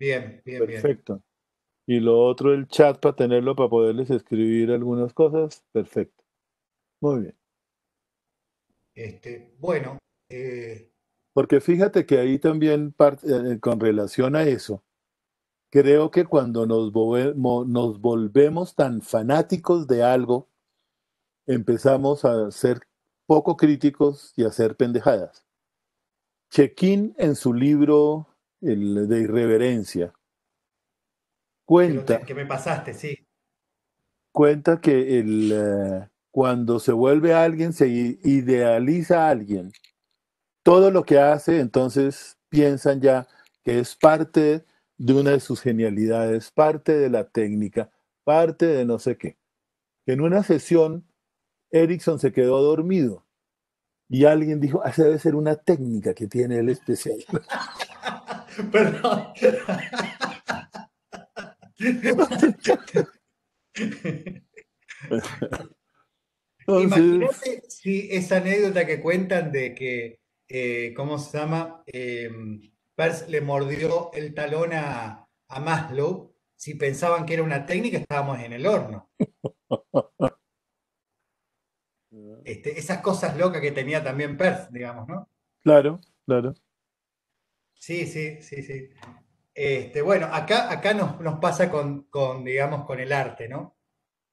Bien, bien, bien. Perfecto. Y lo otro, el chat para tenerlo, para poderles escribir algunas cosas. Perfecto. Muy bien. Bueno, eh, Porque fíjate que ahí también, con relación a eso, creo que cuando nos volvemos tan fanáticos de algo, empezamos a ser poco críticos y a hacer pendejadas. Chequín en su libro el de Irreverencia cuenta, que me pasaste, sí. cuenta que cuando se vuelve alguien, se idealiza a alguien. Todo lo que hace, entonces piensan ya que es parte de una de sus genialidades, parte de la técnica, parte de no sé qué. En una sesión, Erickson se quedó dormido y alguien dijo, esa debe ser una técnica que tiene él especial. Perdón. Entonces, Imagínate si esa anécdota que cuentan de que, ¿cómo se llama? Peirce le mordió el talón a Maslow. Si pensaban que era una técnica, estábamos en el horno. Esas cosas locas que tenía también Peirce, digamos, ¿no? claro, claro. Sí, sí, sí, sí. Bueno, acá nos pasa digamos, con el arte, ¿no?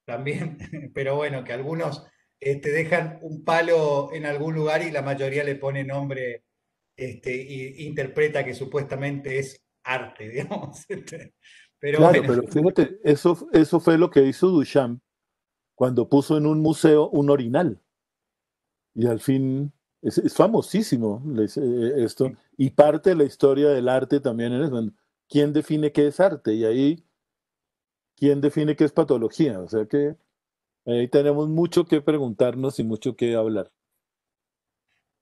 También, pero bueno, que algunos dejan un palo en algún lugar y la mayoría le pone nombre, y interpreta que supuestamente es arte, digamos. Pero Claro, bueno, pero fíjate, eso fue lo que hizo Duchamp cuando puso en un museo un orinal. Y al fin es famosísimo esto. Y parte de la historia del arte también es, bueno, ¿quién define qué es arte? Y ahí, ¿quién define qué es patología? O sea que ahí tenemos mucho que preguntarnos y mucho que hablar.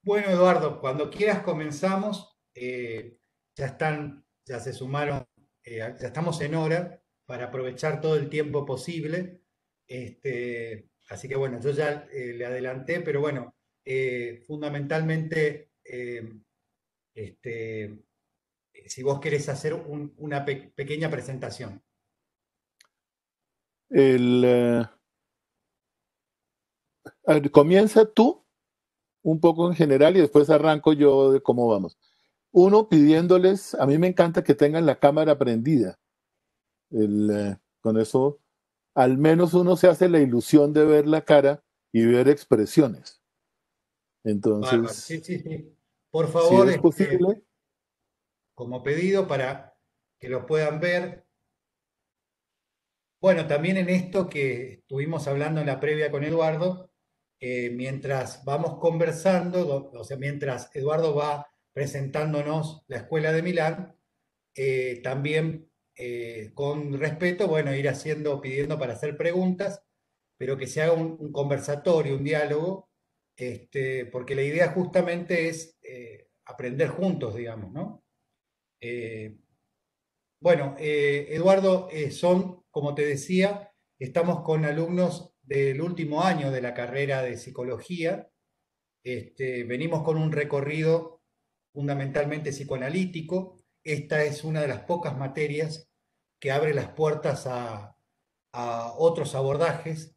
bueno, Eduardo, cuando quieras comenzamos. Ya se sumaron, ya estamos en hora para aprovechar todo el tiempo posible. Así que bueno, yo ya le adelanté, pero bueno, fundamentalmente, este, si vos querés hacer una pequeña presentación. El, a ver, comienza tú un poco en general y después arranco yo de cómo vamos. Uno, pidiéndoles, a mí me encanta que tengan la cámara prendida. Con eso, al menos uno se hace la ilusión de ver la cara y ver expresiones. Bárbaro, sí, Entonces, sí, sí. Por si favor, es posible, como pedido para que lo puedan ver. Bueno, también en esto que estuvimos hablando en la previa con Eduardo, mientras vamos conversando, o sea, mientras Eduardo va presentándonos la Escuela de Milán, también, con respeto, bueno, ir pidiendo para hacer preguntas, pero que se haga un conversatorio, un diálogo, porque la idea justamente es, aprender juntos, digamos, ¿no? Eh, bueno, Eduardo, como te decía, estamos con alumnos del último año de la carrera de psicología. Venimos con un recorrido fundamentalmente psicoanalítico. Esta es una de las pocas materias que abre las puertas a otros abordajes.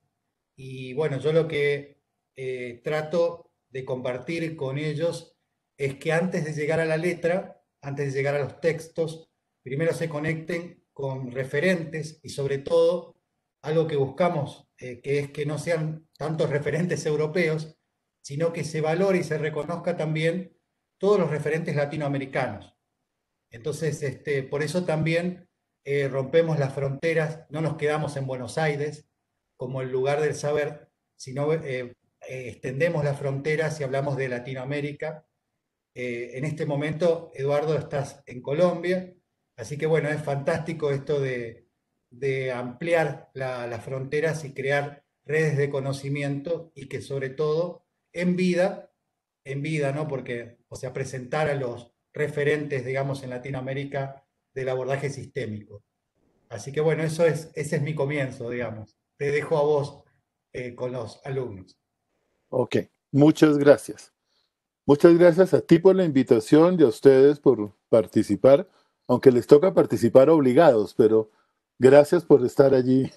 Y bueno, yo lo que trato de compartir con ellos es que antes de llegar a la letra, antes de llegar a los textos, primero se conecten con referentes y sobre todo algo que buscamos, que es que no sean tantos referentes europeos, sino que se valore y se reconozca también todos los referentes latinoamericanos. Entonces, por eso también, rompemos las fronteras, no nos quedamos en Buenos Aires como el lugar del saber, sino, extendemos las fronteras y hablamos de Latinoamérica. En este momento, Eduardo, estás en Colombia, así que bueno, es fantástico esto de ampliar las fronteras y crear redes de conocimiento y que sobre todo en vida, ¿no? Porque, o sea, presentar a los referentes, digamos, en Latinoamérica del abordaje sistémico. Así que bueno, ese es mi comienzo, digamos. Te dejo a vos, con los alumnos. ok. Muchas gracias. Muchas gracias a ti por la invitación y a ustedes por participar. aunque les toca participar obligados, pero gracias por estar allí.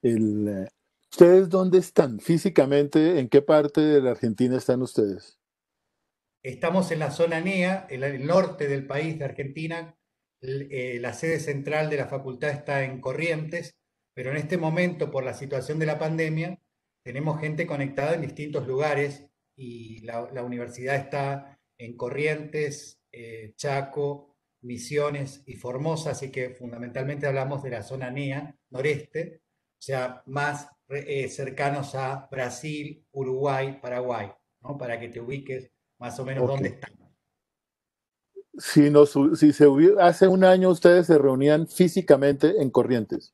El, ¿Ustedes dónde están físicamente? ¿En qué parte de la Argentina están ustedes? Estamos en la zona NEA, en el norte del país de Argentina. La sede central de la facultad está en Corrientes, pero en este momento, por la situación de la pandemia, tenemos gente conectada en distintos lugares y la universidad está en Corrientes, Chaco, Misiones y Formosa, así que fundamentalmente hablamos de la zona NEA, noreste, o sea, más cercanos a Brasil, Uruguay, Paraguay, ¿no? Para que te ubiques más o menos Ok. dónde está. Hace un año ustedes se reunían físicamente en Corrientes.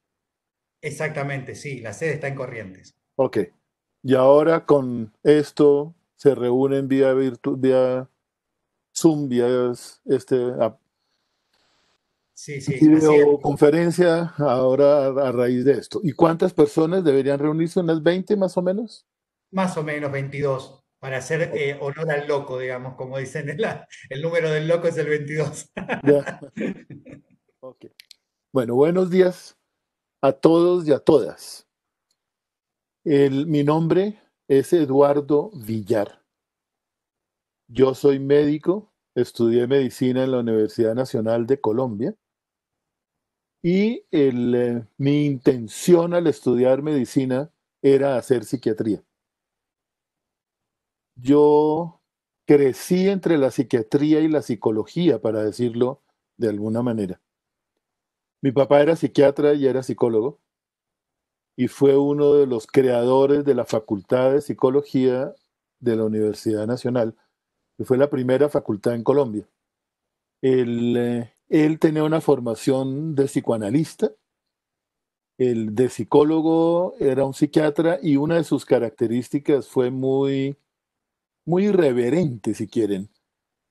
Exactamente, sí, la sede está en Corrientes. Ok. Y ahora con esto se reúnen vía Zoom, vía Sí, sí, así es. videoconferencia ahora a raíz de esto. ¿Y cuántas personas deberían reunirse? ¿Unas 20 más o menos? Más o menos 22, para hacer honor al loco, digamos, como dicen, el número del loco es el 22. Ya. Ok. Bueno, buenos días a todos y a todas. Mi nombre es Eduardo Villar. Yo soy médico, estudié medicina en la Universidad Nacional de Colombia y mi intención al estudiar medicina era hacer psiquiatría. Yo crecí entre la psiquiatría y la psicología, para decirlo de alguna manera. Mi papá era psiquiatra y era psicólogo y fue uno de los creadores de la Facultad de Psicología de la Universidad Nacional, que fue la primera facultad en Colombia. Él tenía una formación de psicoanalista, el de psicólogo era un psiquiatra y una de sus características fue muy irreverente, si quieren,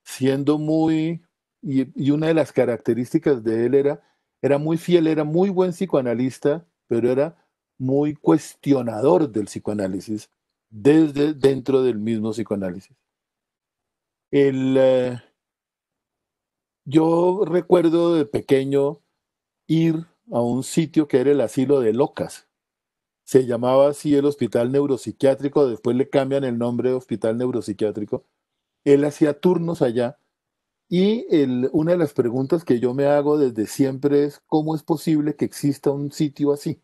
siendo y una de las características de él era muy fiel, era muy buen psicoanalista, pero era muy cuestionador del psicoanálisis desde dentro del mismo psicoanálisis. El, eh, yo recuerdo de pequeño ir a un sitio que era el asilo de locas. Se llamaba así el hospital neuropsiquiátrico, después le cambian el nombre de hospital neuropsiquiátrico. Él hacía turnos allá y una de las preguntas que yo me hago desde siempre es cómo es posible que exista un sitio así.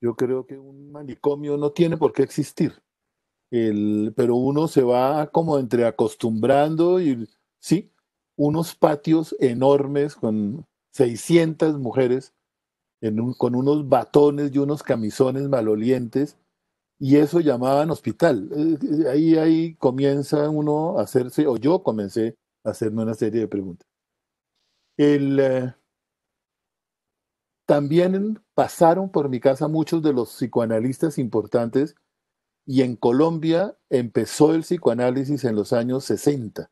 Yo creo que un manicomio no tiene por qué existir, pero uno se va como entre acostumbrando y sí, unos patios enormes con 600 mujeres con unos batones y unos camisones malolientes, y eso llamaban hospital. Ahí comienza uno a hacerse, o yo comencé a hacerme una serie de preguntas. El, eh, También pasaron por mi casa muchos de los psicoanalistas importantes, y en Colombia empezó el psicoanálisis en los años 60.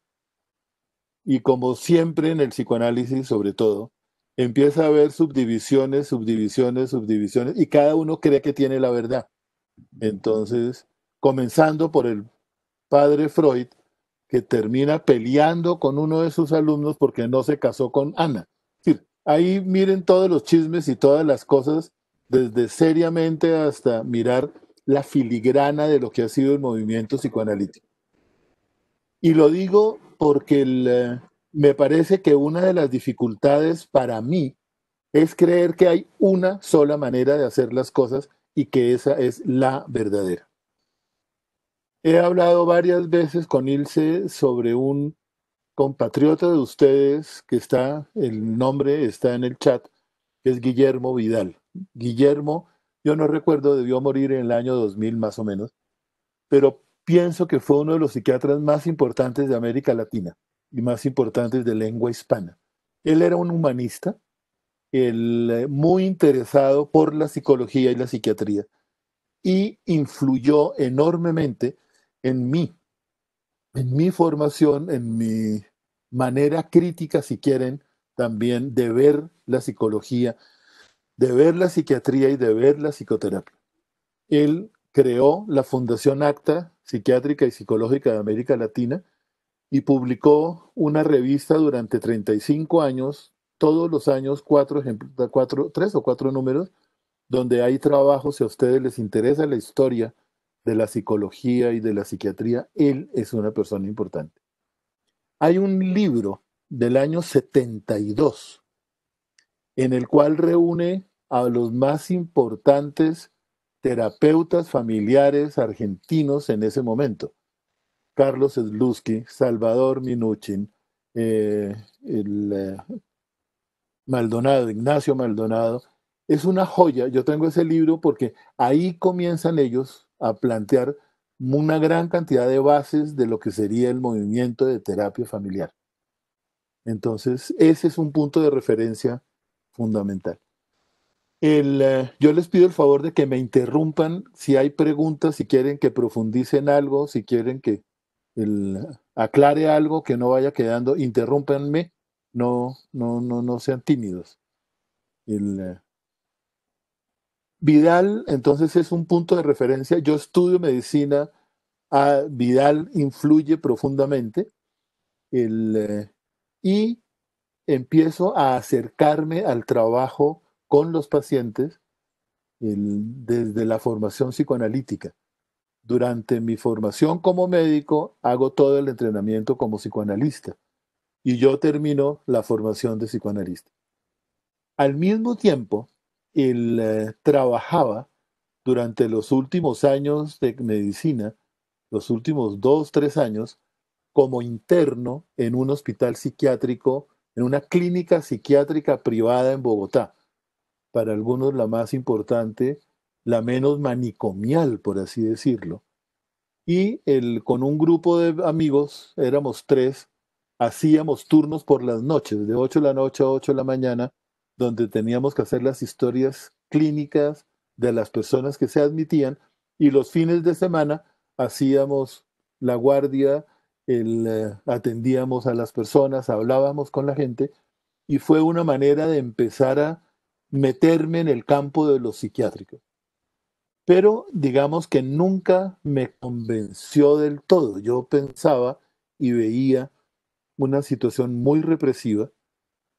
Y como siempre en el psicoanálisis, sobre todo, empieza a haber subdivisiones, subdivisiones, subdivisiones, y cada uno cree que tiene la verdad. Entonces, comenzando por el padre Freud, que termina peleando con uno de sus alumnos porque no se casó con Ana. Es decir, ahí miren todos los chismes y todas las cosas, desde seriamente hasta mirar la filigrana de lo que ha sido el movimiento psicoanalítico. Y lo digo porque me parece que una de las dificultades para mí es creer que hay una sola manera de hacer las cosas y que esa es la verdadera. He hablado varias veces con Ilse sobre un compatriota de ustedes que el nombre está en el chat, que es Guillermo Vidal. Guillermo, yo no recuerdo, debió morir en el año 2000 más o menos, pero pienso que fue uno de los psiquiatras más importantes de América Latina y más importantes de lengua hispana. Él era un humanista, muy interesado por la psicología y la psiquiatría, y influyó enormemente en mí, en mi formación, en mi manera crítica, si quieren, también de ver la psicología, de ver la psiquiatría y de ver la psicoterapia. Él creó la Fundación ACTA, Psiquiátrica y Psicológica de América Latina, y publicó una revista durante 35 años, todos los años, tres o cuatro números, donde hay trabajos, si a ustedes les interesa la historia de la psicología y de la psiquiatría, él es una persona importante. Hay un libro del año 72 en el cual reúne a los más importantes terapeutas familiares argentinos en ese momento. Carlos Slutsky, Salvador Minuchin, eh, el, Maldonado, Ignacio Maldonado. Es una joya. Yo tengo ese libro porque ahí comienzan ellos a plantear una gran cantidad de bases de lo que sería el movimiento de terapia familiar. Entonces, ese es un punto de referencia fundamental. Yo les pido el favor de que me interrumpan si hay preguntas, si quieren que profundice en algo, si quieren que aclare algo que no vaya quedando, interrúmpanme, no sean tímidos. El, Vidal, entonces, es un punto de referencia. Yo estudio medicina, Vidal influye profundamente y empiezo a acercarme al trabajo con los pacientes desde la formación psicoanalítica. Durante mi formación como médico, hago todo el entrenamiento como psicoanalista y yo termino la formación de psicoanalista. Al mismo tiempo, él trabajaba durante los últimos años de medicina, los últimos 2, 3 años, como interno en un hospital psiquiátrico, en una clínica psiquiátrica privada en Bogotá. Para algunos la más importante, la menos manicomial, por así decirlo. Y con un grupo de amigos, éramos tres, hacíamos turnos por las noches, de 8 de la noche a 8 de la mañana, donde teníamos que hacer las historias clínicas de las personas que se admitían, y los fines de semana hacíamos la guardia, atendíamos a las personas, hablábamos con la gente, y fue una manera de empezar a meterme en el campo de los psiquiátricos. Pero digamos que nunca me convenció del todo. Yo pensaba y veía una situación muy represiva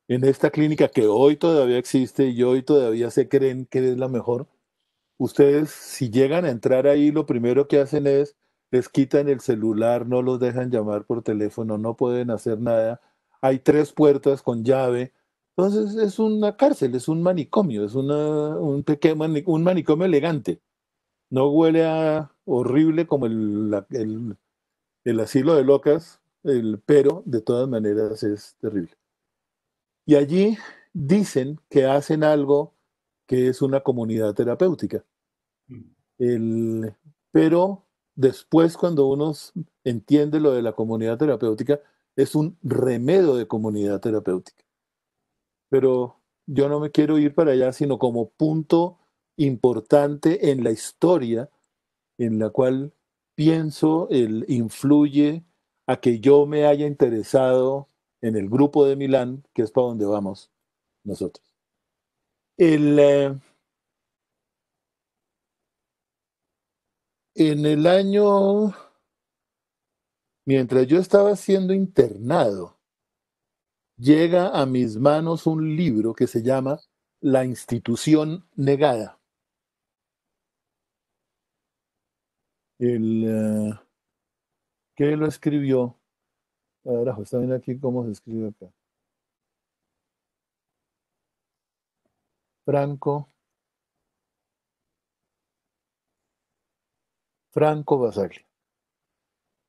en esta clínica que hoy todavía existe y hoy todavía se creen que es la mejor. Ustedes, si llegan a entrar ahí, lo primero que hacen es les quitan el celular, no los dejan llamar por teléfono, no pueden hacer nada. Hay 3 puertas con llave. Entonces es una cárcel, es un manicomio, es un manicomio elegante. No huele a horrible como el asilo de locas, pero de todas maneras es terrible. Y allí dicen que hacen algo que es una comunidad terapéutica. El, pero después, cuando uno entiende lo de la comunidad terapéutica, es un remedio de comunidad terapéutica. Pero yo no me quiero ir para allá, sino como punto importante en la historia en la cual pienso influye a que yo me haya interesado en el grupo de Milán, que es para donde vamos nosotros. El, eh, en el año, mientras yo estaba siendo internado, llega a mis manos un libro que se llama La institución negada. El, ¿Qué lo escribió? Ahora, está viendo aquí cómo se escribe acá. Franco Basaglia.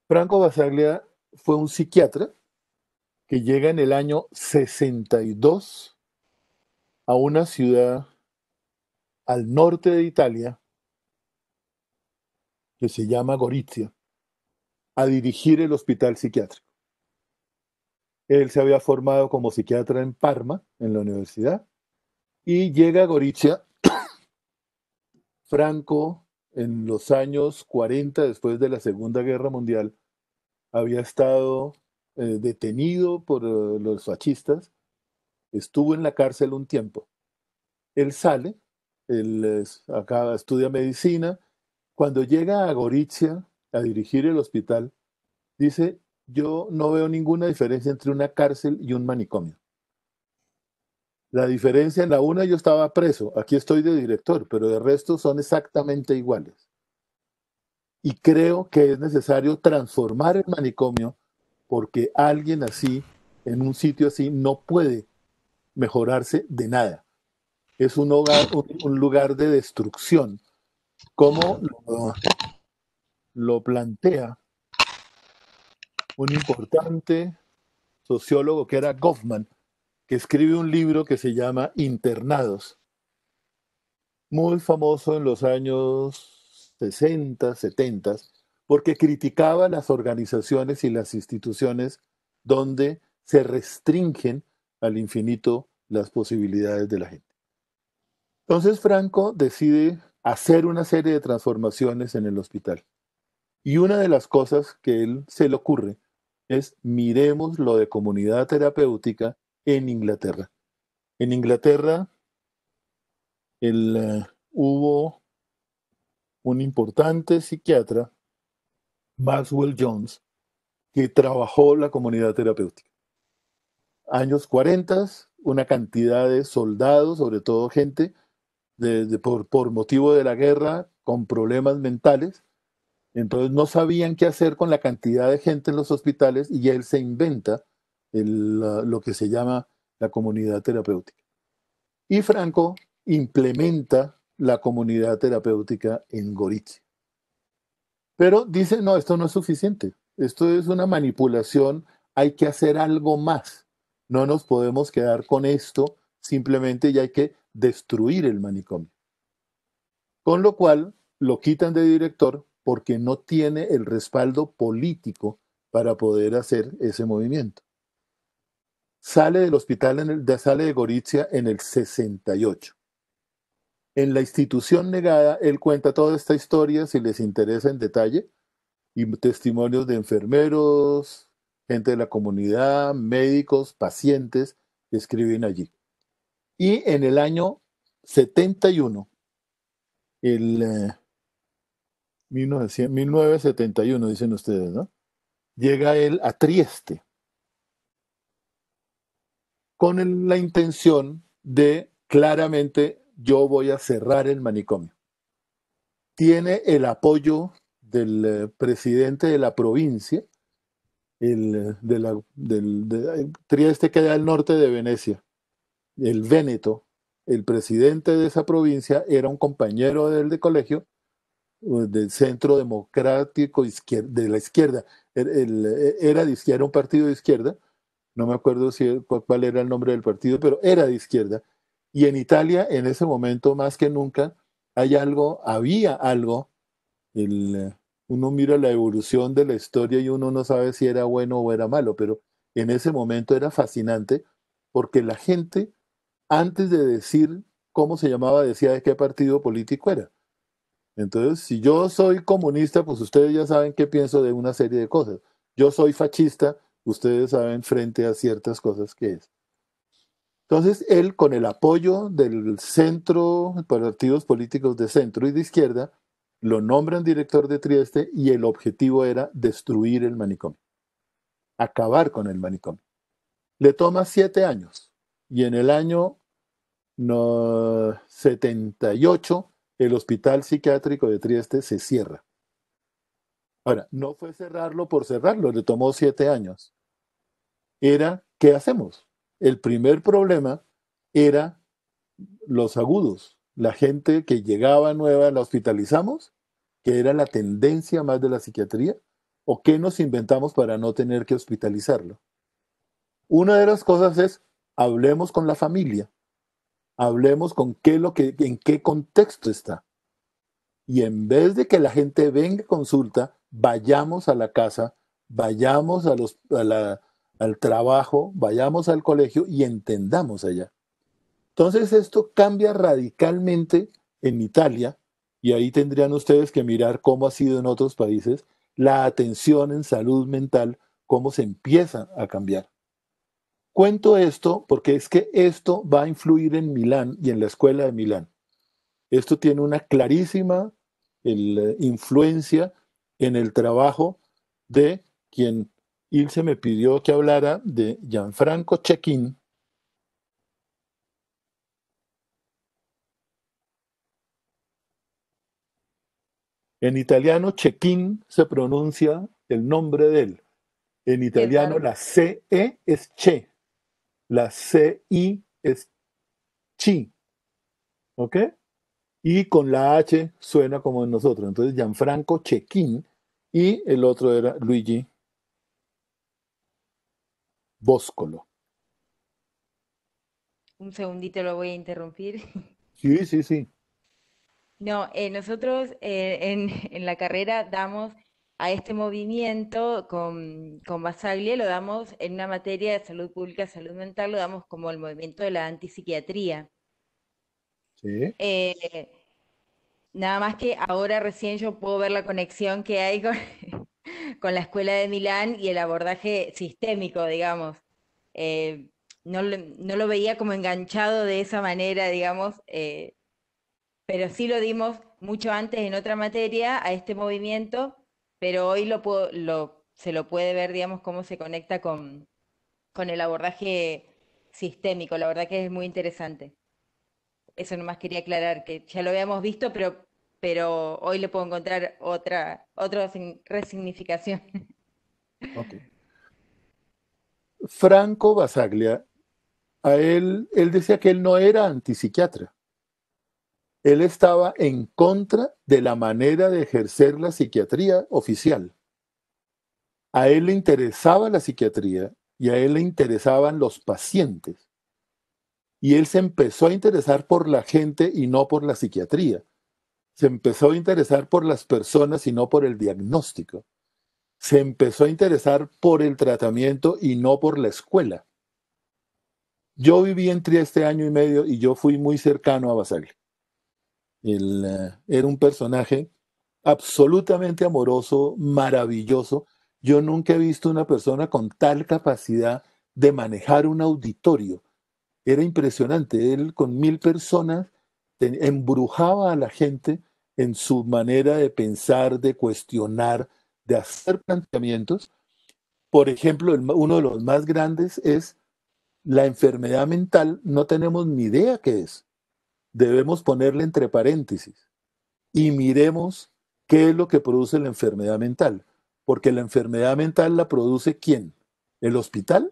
Franco Basaglia fue un psiquiatra que llega en el año 62 a una ciudad al norte de Italia que se llama Gorizia a dirigir el hospital psiquiátrico. Él se había formado como psiquiatra en Parma, en la universidad, y llega a Gorizia. Franco, en los años 40, después de la Segunda Guerra Mundial, había estado detenido por los fascistas, estuvo en la cárcel un tiempo. Él sale, acá estudia medicina. Cuando llega a Gorizia a dirigir el hospital, dice, yo no veo ninguna diferencia entre una cárcel y un manicomio. La diferencia en la una yo estaba preso, aquí estoy de director, pero de resto son exactamente iguales. Y creo que es necesario transformar el manicomio porque alguien así, en un sitio así, no puede mejorarse de nada. Es un lugar de destrucción. Como lo plantea un importante sociólogo que era Goffman, que escribe un libro que se llama Internados, muy famoso en los años 60, 70, porque criticaba las organizaciones y las instituciones donde se restringen al infinito las posibilidades de la gente. Entonces Franco decide hacer una serie de transformaciones en el hospital. Y una de las cosas que él se le ocurre es miremos lo de comunidad terapéutica en Inglaterra. En Inglaterra hubo un importante psiquiatra, Maxwell Jones, que trabajó la comunidad terapéutica. Años 40, una cantidad de soldados, sobre todo gente por motivo de la guerra, con problemas mentales. Entonces no sabían qué hacer con la cantidad de gente en los hospitales y él se inventa lo que se llama la comunidad terapéutica. Y Franco implementa la comunidad terapéutica en Gorizia. Pero dice, no, esto no es suficiente, esto es una manipulación, hay que hacer algo más. No nos podemos quedar con esto, simplemente ya hay que destruir el manicomio. Con lo cual lo quitan de director porque no tiene el respaldo político para poder hacer ese movimiento. Sale del hospital, sale de Gorizia en el 68. En la institución negada, él cuenta toda esta historia, si les interesa en detalle, y testimonios de enfermeros, gente de la comunidad, médicos, pacientes que escriben allí. Y en el año 71, el 1971, dicen ustedes, ¿no? Llega él a Trieste con la intención de claramente yo voy a cerrar el manicomio. Tiene el apoyo del presidente de la provincia, Trieste queda al norte de Venecia, el Véneto, el presidente de esa provincia era un compañero de colegio del Centro Democrático de la izquierda, era de izquierda, un partido de izquierda, no me acuerdo cuál era el nombre del partido, pero era de izquierda. Y en Italia, en ese momento, más que nunca, había algo, uno mira la evolución de la historia y uno no sabe si era bueno o era malo, pero en ese momento era fascinante porque la gente, antes de decir cómo se llamaba, decía de qué partido político era. Entonces, si yo soy comunista, pues ustedes ya saben qué pienso de una serie de cosas. Yo soy fascista, ustedes saben frente a ciertas cosas que es. Entonces, él, con el apoyo del centro, partidos políticos de centro y de izquierda, lo nombran director de Trieste y el objetivo era destruir el manicomio, acabar con el manicomio. Le toma 7 años y en el año 78 el hospital psiquiátrico de Trieste se cierra. Ahora, no fue cerrarlo por cerrarlo, le tomó 7 años. Era, ¿qué hacemos? El primer problema era los agudos. La gente que llegaba nueva la hospitalizamos, que era la tendencia más de la psiquiatría, o qué nos inventamos para no tener que hospitalizarlo. Una de las cosas es, hablemos con la familia, hablemos con en qué contexto está. Y en vez de que la gente venga a consulta, vayamos a la casa, vayamos al trabajo, vayamos al colegio y entendamos allá. Entonces esto cambia radicalmente en Italia, y ahí tendrían ustedes que mirar cómo ha sido en otros países, la atención en salud mental, cómo se empieza a cambiar. Cuento esto porque es que esto va a influir en Milán y en la escuela de Milán. Esto tiene una clarísima influencia en el trabajo de quien Ilse me pidió que hablara de Gianfranco Cecchin. En italiano, Cecchin se pronuncia el nombre de él. En italiano, Exacto. la CE es Che, la CI es Chi, ¿ok? Y con la H suena como en nosotros. Entonces, Gianfranco Cecchin y el otro era Luigi Boscolo. Un segundito lo voy a interrumpir. Sí, sí, sí. No, nosotros en la carrera damos a este movimiento con Basaglia, lo damos en una materia de salud pública, salud mental, lo damos como el movimiento de la antipsiquiatría. Sí. Eh, Nada más que ahora recién yo puedo ver la conexión que hay con, con la escuela de Milán y el abordaje sistémico, digamos. Eh, no lo veía como enganchado de esa manera, digamos, pero sí lo dimos mucho antes en otra materia a este movimiento, pero hoy se lo puede ver, digamos, cómo se conecta con el abordaje sistémico. La verdad que es muy interesante. Eso nomás quería aclarar, que ya lo habíamos visto, pero hoy le puedo encontrar otra resignificación. Ok. Franco Basaglia, él decía que él no era antipsiquiatra. Él estaba en contra de la manera de ejercer la psiquiatría oficial. A él le interesaba la psiquiatría y a él le interesaban los pacientes. Y él se empezó a interesar por la gente y no por la psiquiatría. Se empezó a interesar por las personas y no por el diagnóstico. Se empezó a interesar por el tratamiento y no por la escuela. Yo viví en Trieste año y medio y yo fui muy cercano a Basaglia. Él era un personaje absolutamente amoroso, maravilloso. Yo nunca he visto una persona con tal capacidad de manejar un auditorio. Era impresionante. Él con 1000 personas embrujaba a la gente en su manera de pensar, de cuestionar, de hacer planteamientos. Por ejemplo, uno de los más grandes es la enfermedad mental. No tenemos ni idea qué es. Debemos ponerle entre paréntesis y miremos qué es lo que produce la enfermedad mental. Porque la enfermedad mental la produce ¿quién? ¿El hospital?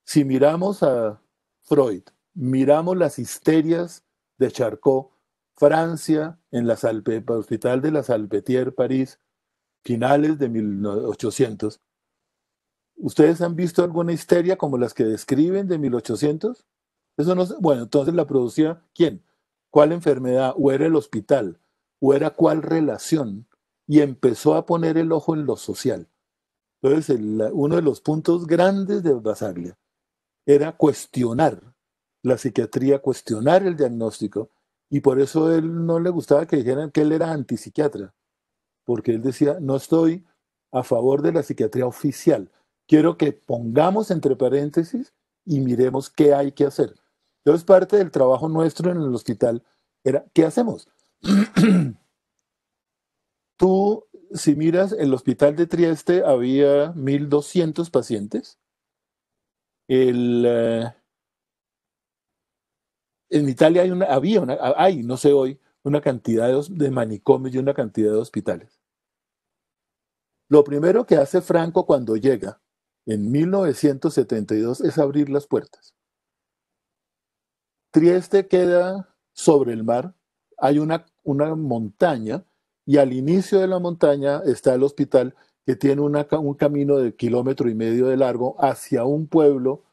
Si miramos a Freud, miramos las histerias de Charcot, Francia, en el Hospital de la Salpêtrière, París, finales de 1800. ¿Ustedes han visto alguna histeria como las que describen de 1800? Eso no, bueno, entonces la producía ¿quién? ¿Cuál enfermedad? ¿O era el hospital? ¿O era cuál relación? Y empezó a poner el ojo en lo social. Entonces, uno de los puntos grandes de Basaglia era cuestionar la psiquiatría, cuestionar el diagnóstico, y por eso a él no le gustaba que dijeran que él era antipsiquiatra, porque él decía, no estoy a favor de la psiquiatría oficial, quiero que pongamos entre paréntesis y miremos qué hay que hacer. Entonces parte del trabajo nuestro en el hospital era, ¿qué hacemos? Tú, si miras, el hospital de Trieste había 1200 pacientes. El, en Italia hay, no sé hoy, una cantidad de manicomios y una cantidad de hospitales. Lo primero que hace Franco cuando llega en 1972 es abrir las puertas. Trieste queda sobre el mar, hay una montaña y al inicio de la montaña está el hospital que tiene un camino de 1,5 kilómetros de largo hacia un pueblo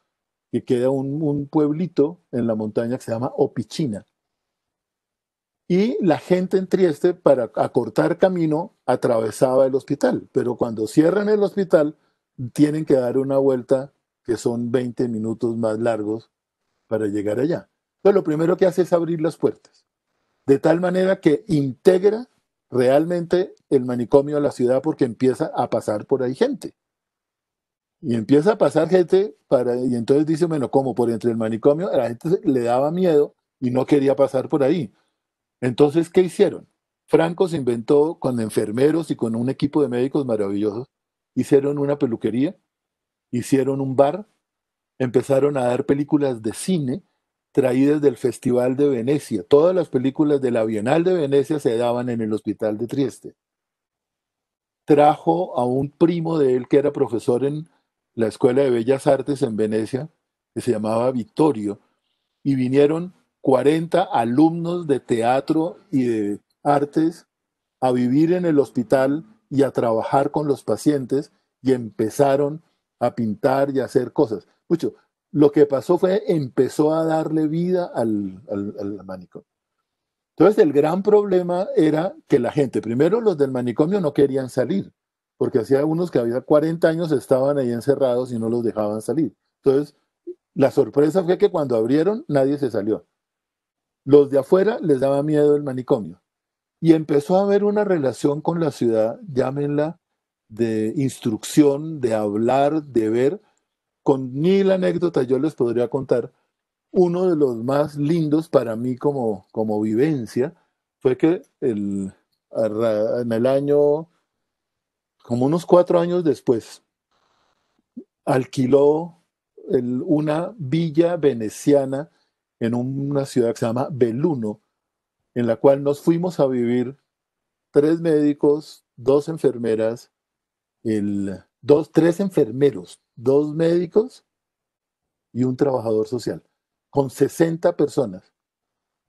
que queda un pueblito en la montaña que se llama Opicina. Y la gente en Trieste, para acortar camino, atravesaba el hospital. Pero cuando cierran el hospital, tienen que dar una vuelta que son 20 minutos más largos para llegar allá. Entonces, lo primero que hace es abrir las puertas, de tal manera que integra realmente el manicomio a la ciudad porque empieza a pasar por ahí gente. Y empieza a pasar gente y entonces dice, bueno, como por entre el manicomio, a la gente le daba miedo y no quería pasar por ahí. Entonces, ¿qué hicieron? Franco se inventó con enfermeros y con un equipo de médicos maravillosos. hicieron una peluquería, hicieron un bar, empezaron a dar películas de cine traídas del Festival de Venecia. Todas las películas de la Bienal de Venecia se daban en el Hospital de Trieste. Trajo a un primo de él que era profesor en la Escuela de Bellas Artes en Venecia, que se llamaba Vittorio, y vinieron 40 alumnos de teatro y de artes a vivir en el hospital y a trabajar con los pacientes y empezaron a pintar y a hacer cosas. Mucho. Lo que pasó fue, empezó a darle vida al manicomio. Entonces el gran problema era que la gente, primero los del manicomio no querían salir, porque hacía unos que había 40 años estaban ahí encerrados y no los dejaban salir. Entonces la sorpresa fue que cuando abrieron nadie se salió. Los de afuera les daba miedo el manicomio. Y empezó a haber una relación con la ciudad, llámenla, de instrucción, de hablar, de ver. Con 1000 anécdotas yo les podría contar. Uno de los más lindos para mí como vivencia fue que en el año, como unos 4 años después, alquiló una villa veneciana en una ciudad que se llama Belluno, en la cual nos fuimos a vivir 3 médicos, 2 enfermeras, tres enfermeros, 2 médicos y un trabajador social, con 60 personas.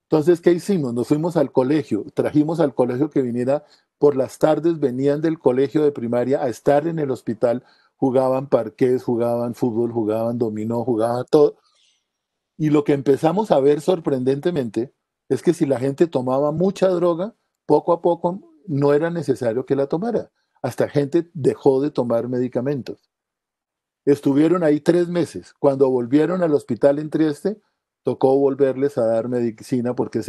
Entonces, ¿qué hicimos? Nos fuimos al colegio, trajimos al colegio que viniera por las tardes, venían del colegio de primaria a estar en el hospital, jugaban parqués, jugaban fútbol, jugaban dominó, jugaban todo. Y lo que empezamos a ver sorprendentemente es que si la gente tomaba mucha droga, poco a poco no era necesario que la tomara. Hasta gente dejó de tomar medicamentos. Estuvieron ahí 3 meses. Cuando volvieron al hospital en Trieste, tocó volverles a dar medicina porque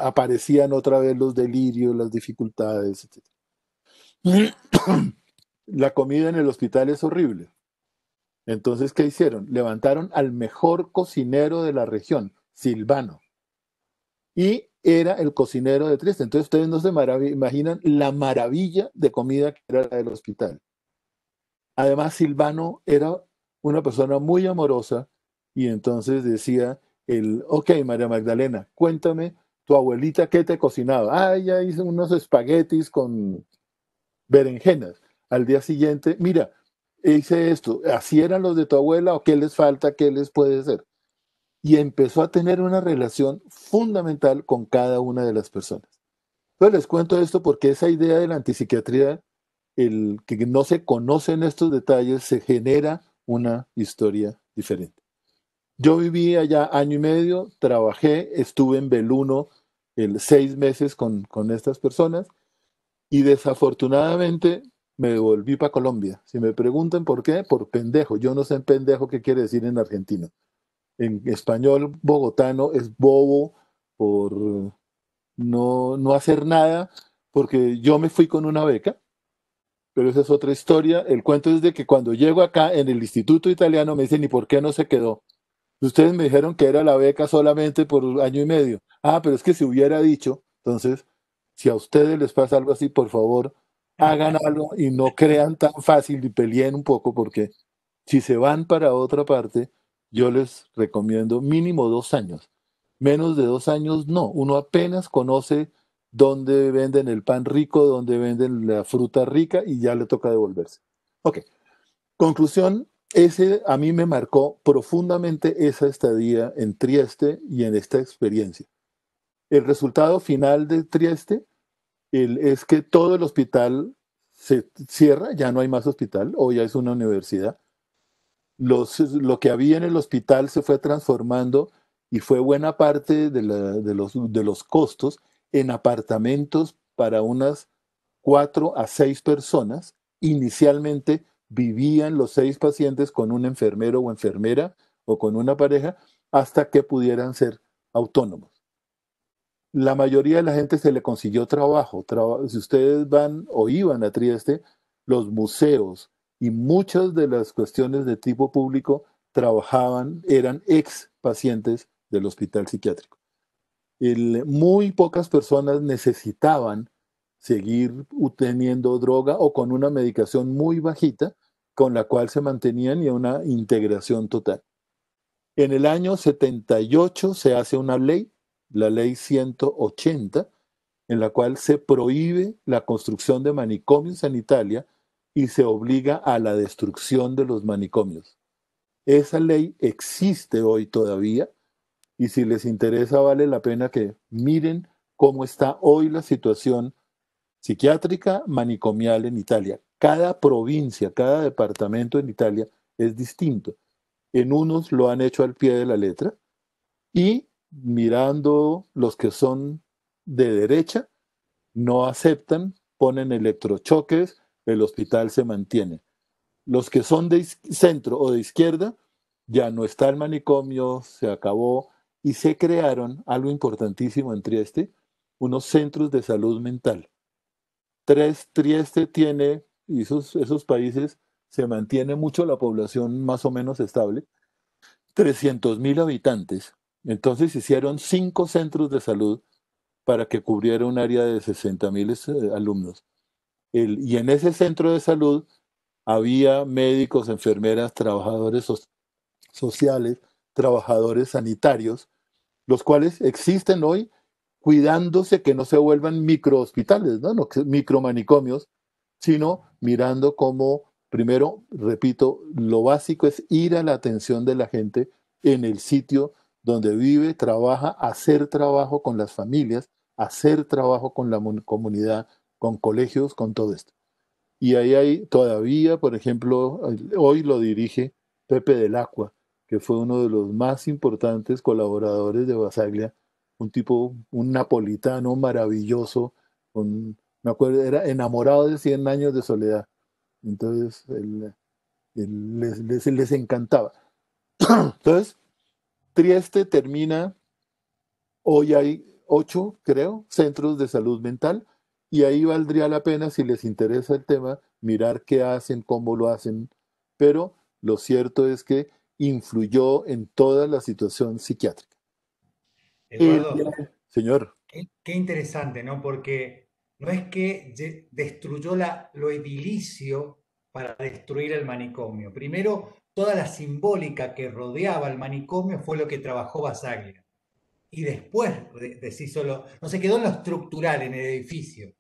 aparecían otra vez los delirios, las dificultades, etc. La comida en el hospital es horrible. Entonces, ¿qué hicieron? Levantaron al mejor cocinero de la región, Silvano. Y era el cocinero de Trieste. Entonces, ustedes no se imaginan la maravilla de comida que era la del hospital. Además, Silvano era una persona muy amorosa y entonces decía, ok, María Magdalena, cuéntame, tu abuelita, ¿qué te cocinaba? Ah, ella hizo unos espaguetis con berenjenas. Al día siguiente, mira, hice esto, ¿así eran los de tu abuela o qué les falta, qué les puede ser? Y empezó a tener una relación fundamental con cada una de las personas. Entonces les cuento esto porque esa idea de la antipsiquiatría, el que no se conocen estos detalles, se genera una historia diferente. Yo viví allá año y medio, trabajé, estuve en Belluno 6 meses con estas personas y desafortunadamente me devolví para Colombia. Si me preguntan por qué, por pendejo. Yo no sé en pendejo qué quiere decir en argentino. En español bogotano es bobo por no hacer nada, porque yo me fui con una beca, pero esa es otra historia. El cuento es de que cuando llego acá en el Instituto Italiano me dicen, ¿y por qué no se quedó? Ustedes me dijeron que era la beca solamente por año y medio. Ah, pero es que si hubiera dicho, entonces, si a ustedes les pasa algo así, por favor, hagan algo y no crean tan fácil y peleen un poco, porque si se van para otra parte, yo les recomiendo mínimo 2 años. Menos de 2 años, no. Uno apenas conoce dónde venden el pan rico, dónde venden la fruta rica y ya le toca devolverse. Ok. Conclusión, a mí me marcó profundamente esa estadía en Trieste y en esta experiencia. El resultado final de Trieste es que todo el hospital se cierra, ya no hay más hospital, o ya es una universidad. Lo que había en el hospital se fue transformando y fue buena parte de los costos en apartamentos para unas 4 a 6 personas. Inicialmente vivían los 6 pacientes con un enfermero o enfermera o con una pareja hasta que pudieran ser autónomos. La mayoría de la gente se le consiguió trabajo. Si ustedes van o iban a Trieste, los museos y muchas de las cuestiones de tipo público eran ex pacientes del hospital psiquiátrico. Muy pocas personas necesitaban seguir teniendo droga o con una medicación muy bajita con la cual se mantenían y una integración total. En el año 78 se hace una ley, la ley 180, en la cual se prohíbe la construcción de manicomios en Italia y se obliga a la destrucción de los manicomios. Esa ley existe hoy todavía y si les interesa vale la pena que miren cómo está hoy la situación psiquiátrica manicomial en Italia. Cada provincia, cada departamento en Italia es distinto. En unos lo han hecho al pie de la letra y mirando los que son de derecha, no aceptan, ponen electrochoques, el hospital se mantiene. Los que son de centro o de izquierda, ya no está el manicomio, se acabó y se crearon, algo importantísimo en Trieste, unos centros de salud mental. Trieste tiene, y esos países se mantiene mucho la población más o menos estable, 300.000 habitantes. Entonces hicieron 5 centros de salud para que cubriera un área de 60.000 alumnos. Y en ese centro de salud había médicos, enfermeras, trabajadores sociales, trabajadores sanitarios, los cuales existen hoy cuidándose que no se vuelvan microhospitales, ¿no? No micromanicomios, sino mirando cómo, primero, repito, lo básico es ir a la atención de la gente en el sitio donde vive, trabaja, hacer trabajo con las familias, hacer trabajo con la comunidad, con colegios, con todo esto. Y ahí hay todavía, por ejemplo, hoy lo dirige Pepe del Acqua, que fue uno de los más importantes colaboradores de Basaglia, un tipo, un napolitano maravilloso, me acuerdo, era enamorado de 100 años de soledad. Entonces, les encantaba. Entonces, Trieste termina, hoy hay 8, creo, centros de salud mental, y ahí valdría la pena, si les interesa el tema, mirar qué hacen, cómo lo hacen, pero lo cierto es que influyó en toda la situación psiquiátrica. Eduardo, Señor. qué interesante, ¿no? Porque no es que destruyó lo edilicio para destruir el manicomio. Primero, toda la simbólica que rodeaba el manicomio fue lo que trabajó Basaglia. Y después deshizo no se quedó en lo estructural, en el edificio.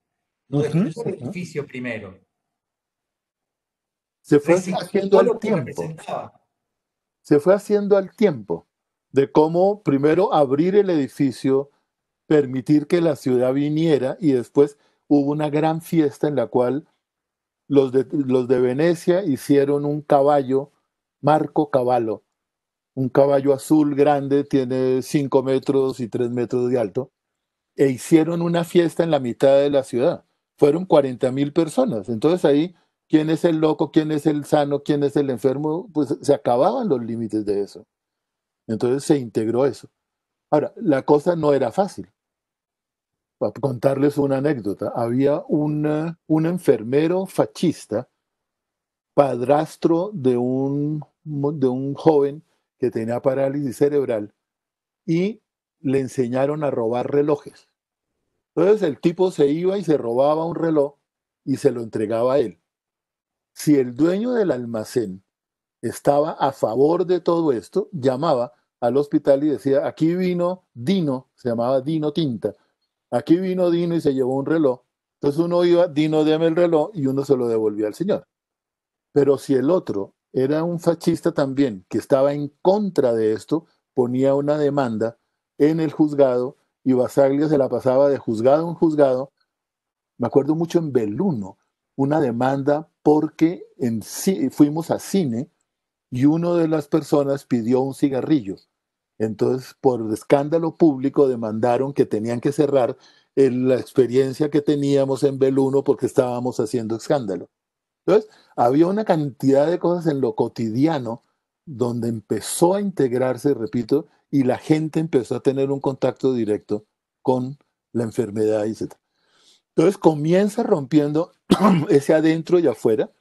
No Ujú, destruyó el ujú. edificio primero. Se fue haciendo Resignificó al lo que tiempo. representaba. Se fue haciendo al tiempo de cómo primero abrir el edificio, permitir que la ciudad viniera y después hubo una gran fiesta en la cual los de Venecia hicieron un caballo, Marco Cavallo, un caballo azul grande, tiene 5 metros y 3 metros de alto, e hicieron una fiesta en la mitad de la ciudad. Fueron 40.000 personas. Entonces ahí, ¿quién es el loco? ¿Quién es el sano? ¿Quién es el enfermo? Pues se acababan los límites de eso. Entonces se integró eso. Ahora, la cosa no era fácil. Para contarles una anécdota, había un enfermero fascista, padrastro de un joven que tenía parálisis cerebral y le enseñaron a robar relojes. Entonces el tipo se iba y se robaba un reloj y se lo entregaba a él. Si el dueño del almacén estaba a favor de todo esto, llamaba al hospital y decía, aquí vino Dino, se llamaba Dino Tinta, aquí vino Dino y se llevó un reloj. Entonces uno iba, Dino, deme el reloj, y uno se lo devolvía al señor. Pero si el otro era un fascista también, que estaba en contra de esto, ponía una demanda en el juzgado y Basaglia se la pasaba de juzgado en juzgado. Me acuerdo mucho en Belluno, una demanda porque fuimos a cine y una de las personas pidió un cigarrillo. Entonces, por escándalo público, demandaron que tenían que cerrar la experiencia que teníamos en Belluno porque estábamos haciendo escándalo. Entonces, había una cantidad de cosas en lo cotidiano donde empezó a integrarse, repito, y la gente empezó a tener un contacto directo con la enfermedad, etc. Entonces comienza rompiendo ese adentro y afuera,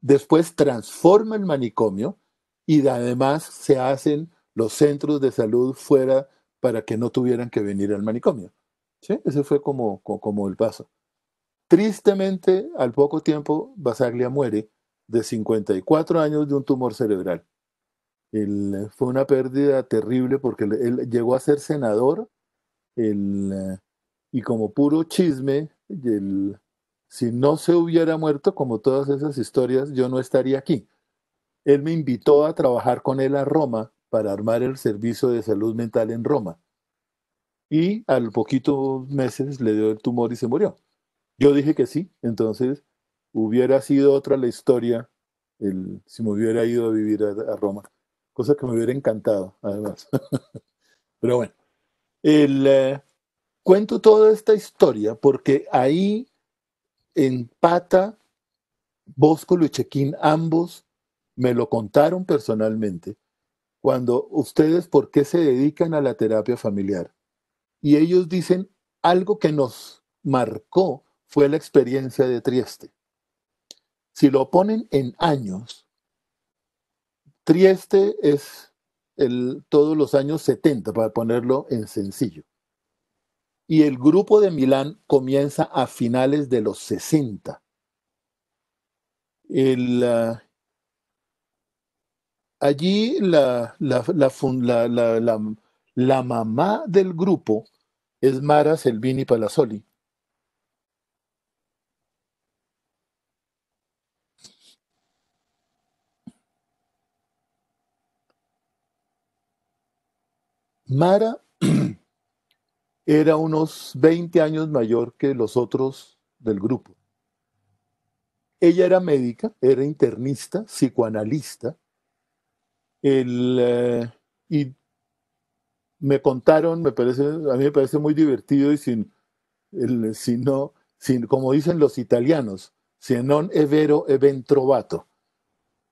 después transforma el manicomio y además se hacen los centros de salud fuera para que no tuvieran que venir al manicomio. ¿Sí? Ese fue como el paso. Tristemente, al poco tiempo, Basaglia muere de 54 años de un tumor cerebral. Fue una pérdida terrible porque él llegó a ser senador y como puro chisme, si no se hubiera muerto, como todas esas historias, yo no estaría aquí. Él me invitó a trabajar con él a Roma para armar el servicio de salud mental en Roma. Y al poquito meses le dio el tumor y se murió. Yo dije que sí, entonces hubiera sido otra la historia si me hubiera ido a vivir a Roma, cosa que me hubiera encantado, además. Pero bueno, el, cuento toda esta historia porque ahí empata Bóscolo y Chequín, ambos me lo contaron personalmente, cuando ustedes, ¿por qué se dedican a la terapia familiar? Y ellos dicen, algo que nos marcó fue la experiencia de Trieste. Si lo ponen en años, Trieste es todos los años 70, para ponerlo en sencillo. Y el grupo de Milán comienza a finales de los 60. El, allí la mamá del grupo es Mara Selvini Palazzoli. Mara era unos 20 años mayor que los otros del grupo. Ella era médica, era internista, psicoanalista, y me contaron, a mí me parece muy divertido y como dicen los italianos, se non è vero è ben trovato,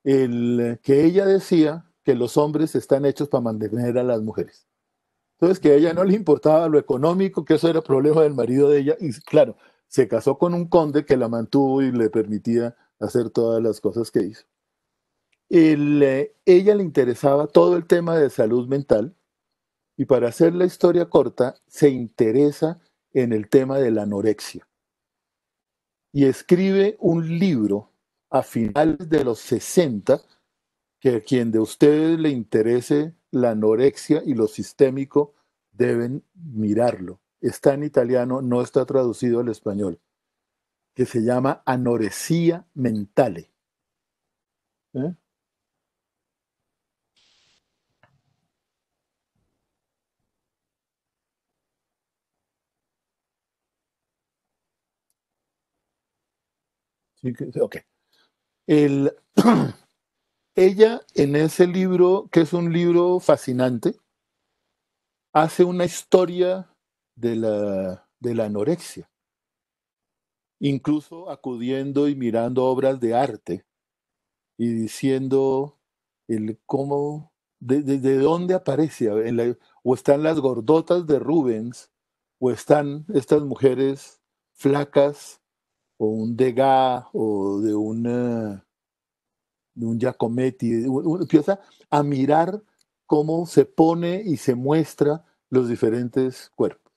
que ella decía que los hombres están hechos para mantener a las mujeres. Entonces, que a ella no le importaba lo económico, que eso era problema del marido de ella, y claro, se casó con un conde que la mantuvo y le permitía hacer todas las cosas que hizo. Ella le interesaba todo el tema de salud mental, y para hacer la historia corta, se interesa en el tema de la anorexia. Y escribe un libro a finales de los 60, que a quien de ustedes le interese la anorexia y lo sistémico, deben mirarlo. Está en italiano, no está traducido al español, que se llama Anoresía Mentale. ¿Eh? Sí, ok. Ella en ese libro, que es un libro fascinante, hace una historia de la anorexia, incluso acudiendo y mirando obras de arte y diciendo cómo, de dónde aparece, o están las gordotas de Rubens, o están estas mujeres flacas, o un Degas, o de un Giacometti, empieza a mirar cómo se pone y se muestra los diferentes cuerpos.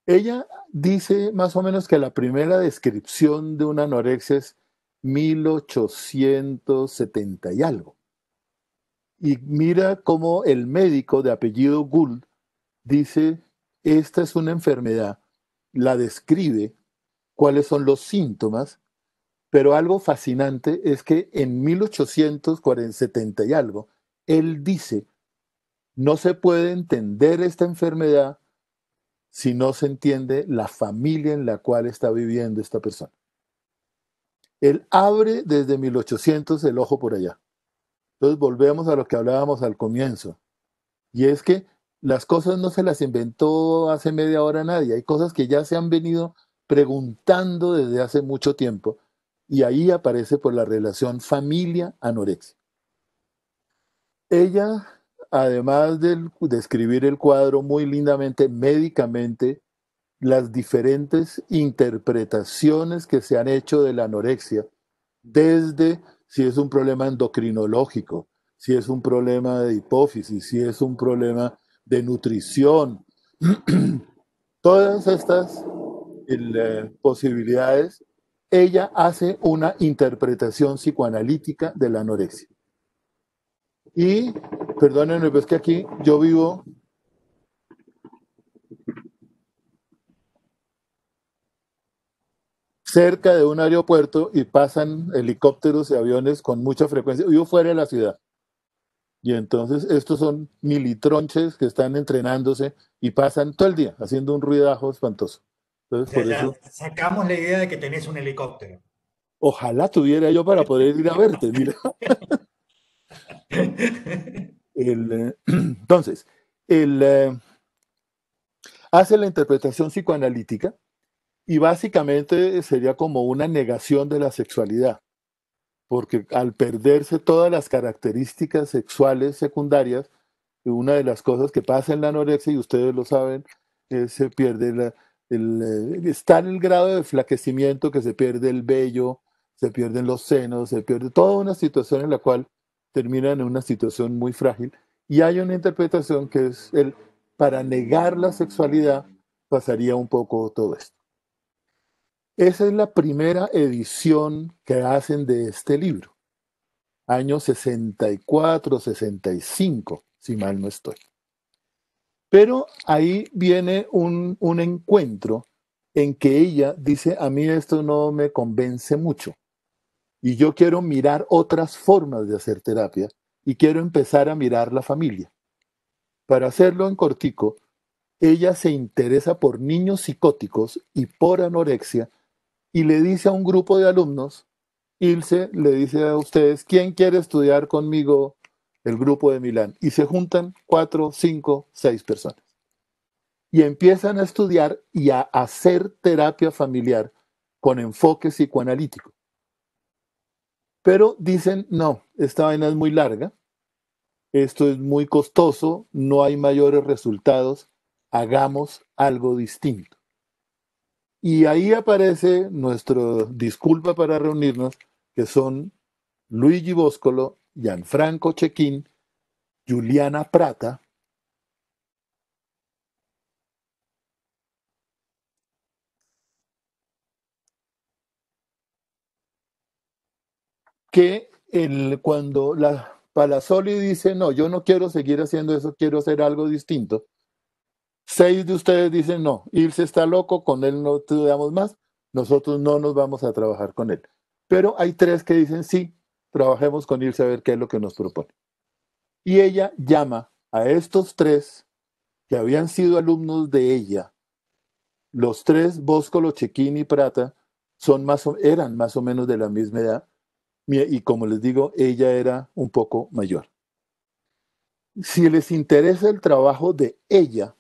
Ella dice más o menos que la primera descripción de una anorexia es 1870 y algo. Y mira cómo el médico de apellido Gould dice, esta es una enfermedad, la describe, cuáles son los síntomas, pero algo fascinante es que en 1870 y algo, él dice, no se puede entender esta enfermedad si no se entiende la familia en la cual está viviendo esta persona. Él abre desde 1800 el ojo por allá. Entonces volvemos a lo que hablábamos al comienzo. Y es que las cosas no se las inventó hace media hora nadie. Hay cosas que ya se han venido preguntando desde hace mucho tiempo. Y ahí aparece por la relación familia-anorexia. Ella, además de escribir el cuadro muy lindamente, médicamente, las diferentes interpretaciones que se han hecho de la anorexia, desde si es un problema endocrinológico, si es un problema de hipófisis, si es un problema de nutrición, todas estas posibilidades, ella hace una interpretación psicoanalítica de la anorexia. Y, perdónenme, pues que aquí yo vivo cerca de un aeropuerto y pasan helicópteros y aviones con mucha frecuencia. Vivo fuera de la ciudad. Y entonces estos son militronches que están entrenándose y pasan todo el día haciendo un ruidajo espantoso. O Entonces, sea, por ya eso, sacamos la idea de que tenés un helicóptero. ojalá tuviera yo para poder ir a verte. Mira. Entonces, el, hace la interpretación psicoanalítica y básicamente sería como una negación de la sexualidad, porque al perderse todas las características sexuales secundarias, una de las cosas que pasa en la anorexia, y ustedes lo saben, se pierde está en el grado de flaquecimiento que se pierde el vello, se pierden los senos, se pierde toda una situación en la cual terminan en una situación muy frágil. Y hay una interpretación que es para negar la sexualidad pasaría un poco todo esto. Esa es la primera edición que hacen de este libro, año 64, 65, si mal no estoy. Pero ahí viene un encuentro en que ella dice, a mí esto no me convence mucho y yo quiero mirar otras formas de hacer terapia y quiero empezar a mirar la familia. Para hacerlo en cortico, ella se interesa por niños psicóticos y por anorexia y le dice a un grupo de alumnos, Ilse le dice a ustedes, ¿quién quiere estudiar conmigo el grupo de Milán? Y se juntan 4, 5, 6 personas. Y empiezan a estudiar y a hacer terapia familiar con enfoque psicoanalítico. Pero dicen, no, esta vaina es muy larga, esto es muy costoso, no hay mayores resultados, hagamos algo distinto. Y ahí aparece nuestro disculpa para reunirnos, que son Luigi Boscolo, Gianfranco Cecchin, Juliana Prata, que cuando la Palazzoli dice, no, yo no quiero seguir haciendo eso, quiero hacer algo distinto, 6 de ustedes dicen, no, Ilse está loco, con él no estudiamos más, nosotros no nos vamos a trabajar con él. Pero hay 3 que dicen, sí, trabajemos con Ilse a ver qué es lo que nos propone. Y ella llama a estos 3 que habían sido alumnos de ella. Los 3, Boscolo, Cecchin y Prata, eran más o menos de la misma edad. Y como les digo, ella era un poco mayor. Si les interesa el trabajo de ella,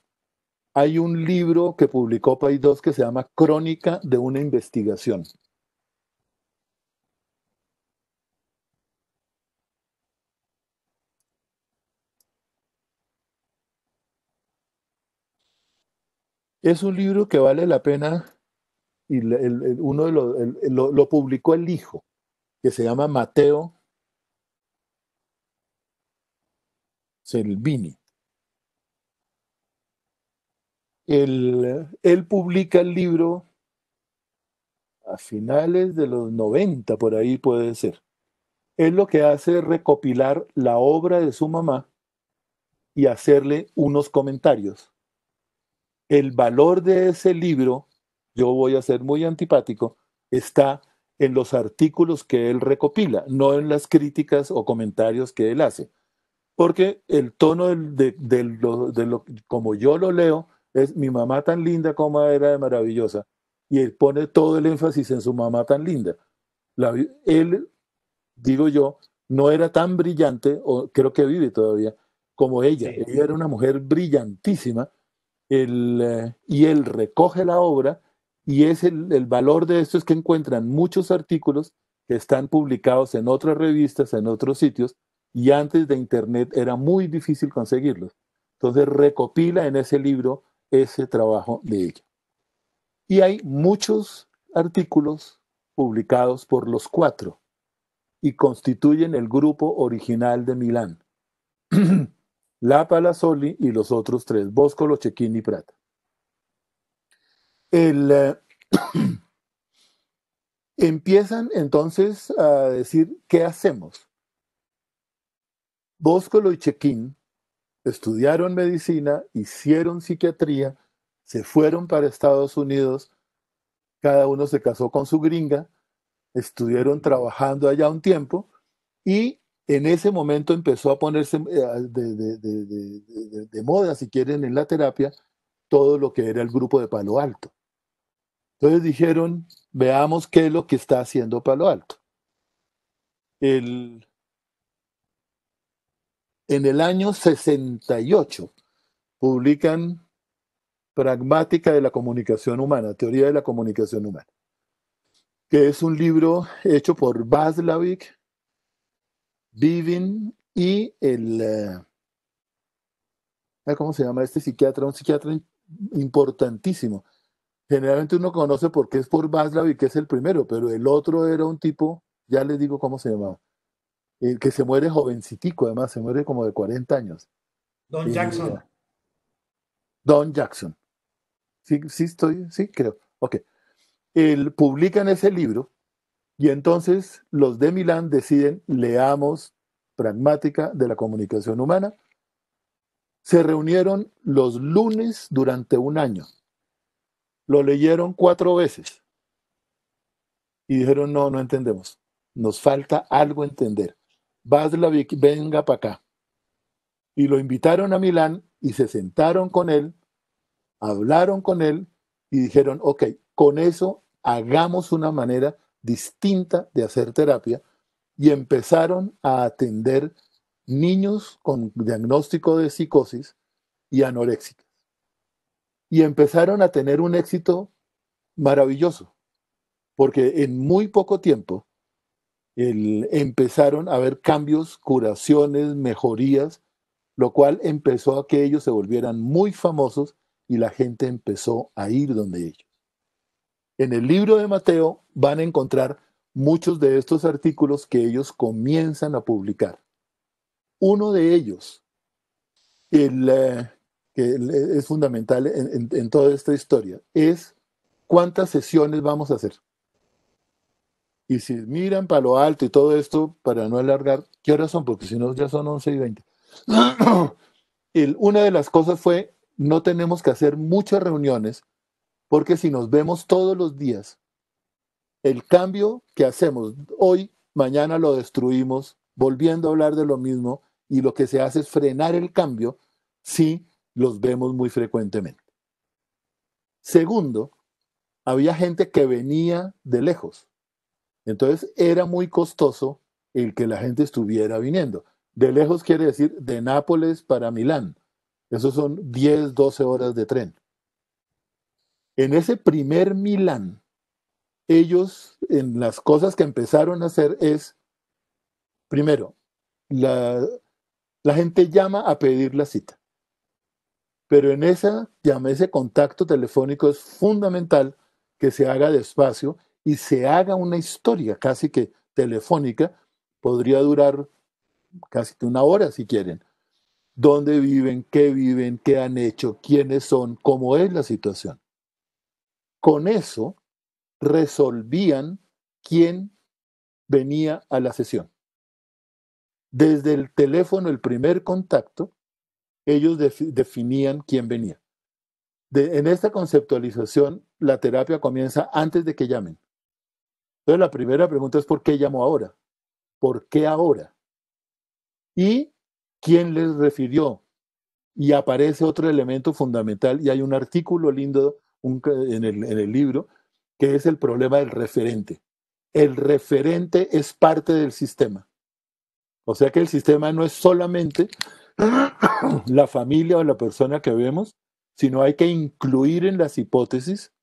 hay un libro que publicó País 2 que se llama Crónica de una investigación. Es un libro que vale la pena y uno de lo publicó el hijo, que se llama Matteo Salvini. Él publica el libro a finales de los 90, por ahí puede ser. Él lo que hace es recopilar la obra de su mamá y hacerle unos comentarios. El valor de ese libro, yo voy a ser muy antipático, está en los artículos que él recopila, no en las críticas o comentarios que él hace. Porque el tono como yo lo leo, es mi mamá tan linda como era de maravillosa. Y él pone todo el énfasis en su mamá tan linda. Él, digo yo, no era tan brillante, o creo que vive todavía, como ella. Sí. Ella era una mujer brillantísima, y él recoge la obra, y el valor de esto es que encuentran muchos artículos que están publicados en otras revistas, en otros sitios, y antes de Internet era muy difícil conseguirlos. Entonces recopila en ese libro ese trabajo de ella. Y hay muchos artículos publicados por los 4 y constituyen el grupo original de Milán. La Palazzoli y los otros 3, Boscolo, Cecchin y Prata. Empiezan entonces a decir, ¿qué hacemos? Bóscolo y Chequín estudiaron medicina, hicieron psiquiatría, se fueron para Estados Unidos, cada uno se casó con su gringa, estuvieron trabajando allá un tiempo y en ese momento empezó a ponerse de moda, si quieren, en la terapia, todo lo que era el grupo de Palo Alto. Entonces dijeron, veamos qué es lo que está haciendo Palo Alto. En el año 68 publican Pragmática de la Comunicación Humana, Teoría de la Comunicación Humana, que es un libro hecho por Václavic, Vivin y ¿cómo se llama este psiquiatra? Un psiquiatra importantísimo. Generalmente uno conoce porque es por Václavic, que es el primero, pero el otro era un tipo, ya les digo cómo se llamaba, el que se muere jovencitico, además, se muere como de 40 años. Don Jackson. Don Jackson. Sí, creo. Ok. Publican ese libro y entonces los de Milán deciden, leamos Pragmática de la Comunicación Humana. Se reunieron los lunes durante un año. Lo leyeron 4 veces y dijeron, no entendemos. Nos falta algo entender. Václavic, venga para acá. Y lo invitaron a Milán y se sentaron con él, hablaron con él y dijeron, ok, con eso hagamos una manera distinta de hacer terapia y empezaron a atender niños con diagnóstico de psicosis y anoréxicas. Y empezaron a tener un éxito maravilloso, porque en muy poco tiempo empezaron a haber cambios, curaciones, mejorías, lo cual empezó a que ellos se volvieran muy famosos y la gente empezó a ir donde ellos. En el libro de Mateo van a encontrar muchos de estos artículos que ellos comienzan a publicar. Uno de ellos, que es fundamental en toda esta historia, es cuántas sesiones vamos a hacer. Y si miran Palo Alto y todo esto, para no alargar, ¿qué horas son? Porque si no ya son 11:20. Una de las cosas fue, no tenemos que hacer muchas reuniones, porque si nos vemos todos los días, el cambio que hacemos hoy, mañana lo destruimos, volviendo a hablar de lo mismo, y lo que se hace es frenar el cambio si los vemos muy frecuentemente. Segundo, había gente que venía de lejos. Entonces era muy costoso el que la gente estuviera viniendo. De lejos quiere decir de Nápoles para Milán. Esos son 10, 12 horas de tren. En ese primer Milán, ellos, en las cosas que empezaron a hacer es, primero, la gente llama a pedir la cita. Pero en ese contacto telefónico es fundamental que se haga despacio y se haga una historia casi que telefónica, podría durar casi que 1 hora si quieren. ¿Dónde viven? ¿Qué han hecho? ¿Quiénes son? ¿Cómo es la situación? Con eso resolvían quién venía a la sesión. Desde el teléfono, el primer contacto, ellos definían quién venía. En esta conceptualización, la terapia comienza antes de que llamen. Entonces, la primera pregunta es ¿por qué llamo ahora? ¿Por qué ahora? ¿Y quién les refirió? Y aparece otro elemento fundamental, y hay un artículo lindo en el libro, que es el problema del referente. El referente es parte del sistema. O sea que el sistema no es solamente la familia o la persona que vemos, sino hay que incluir en las hipótesis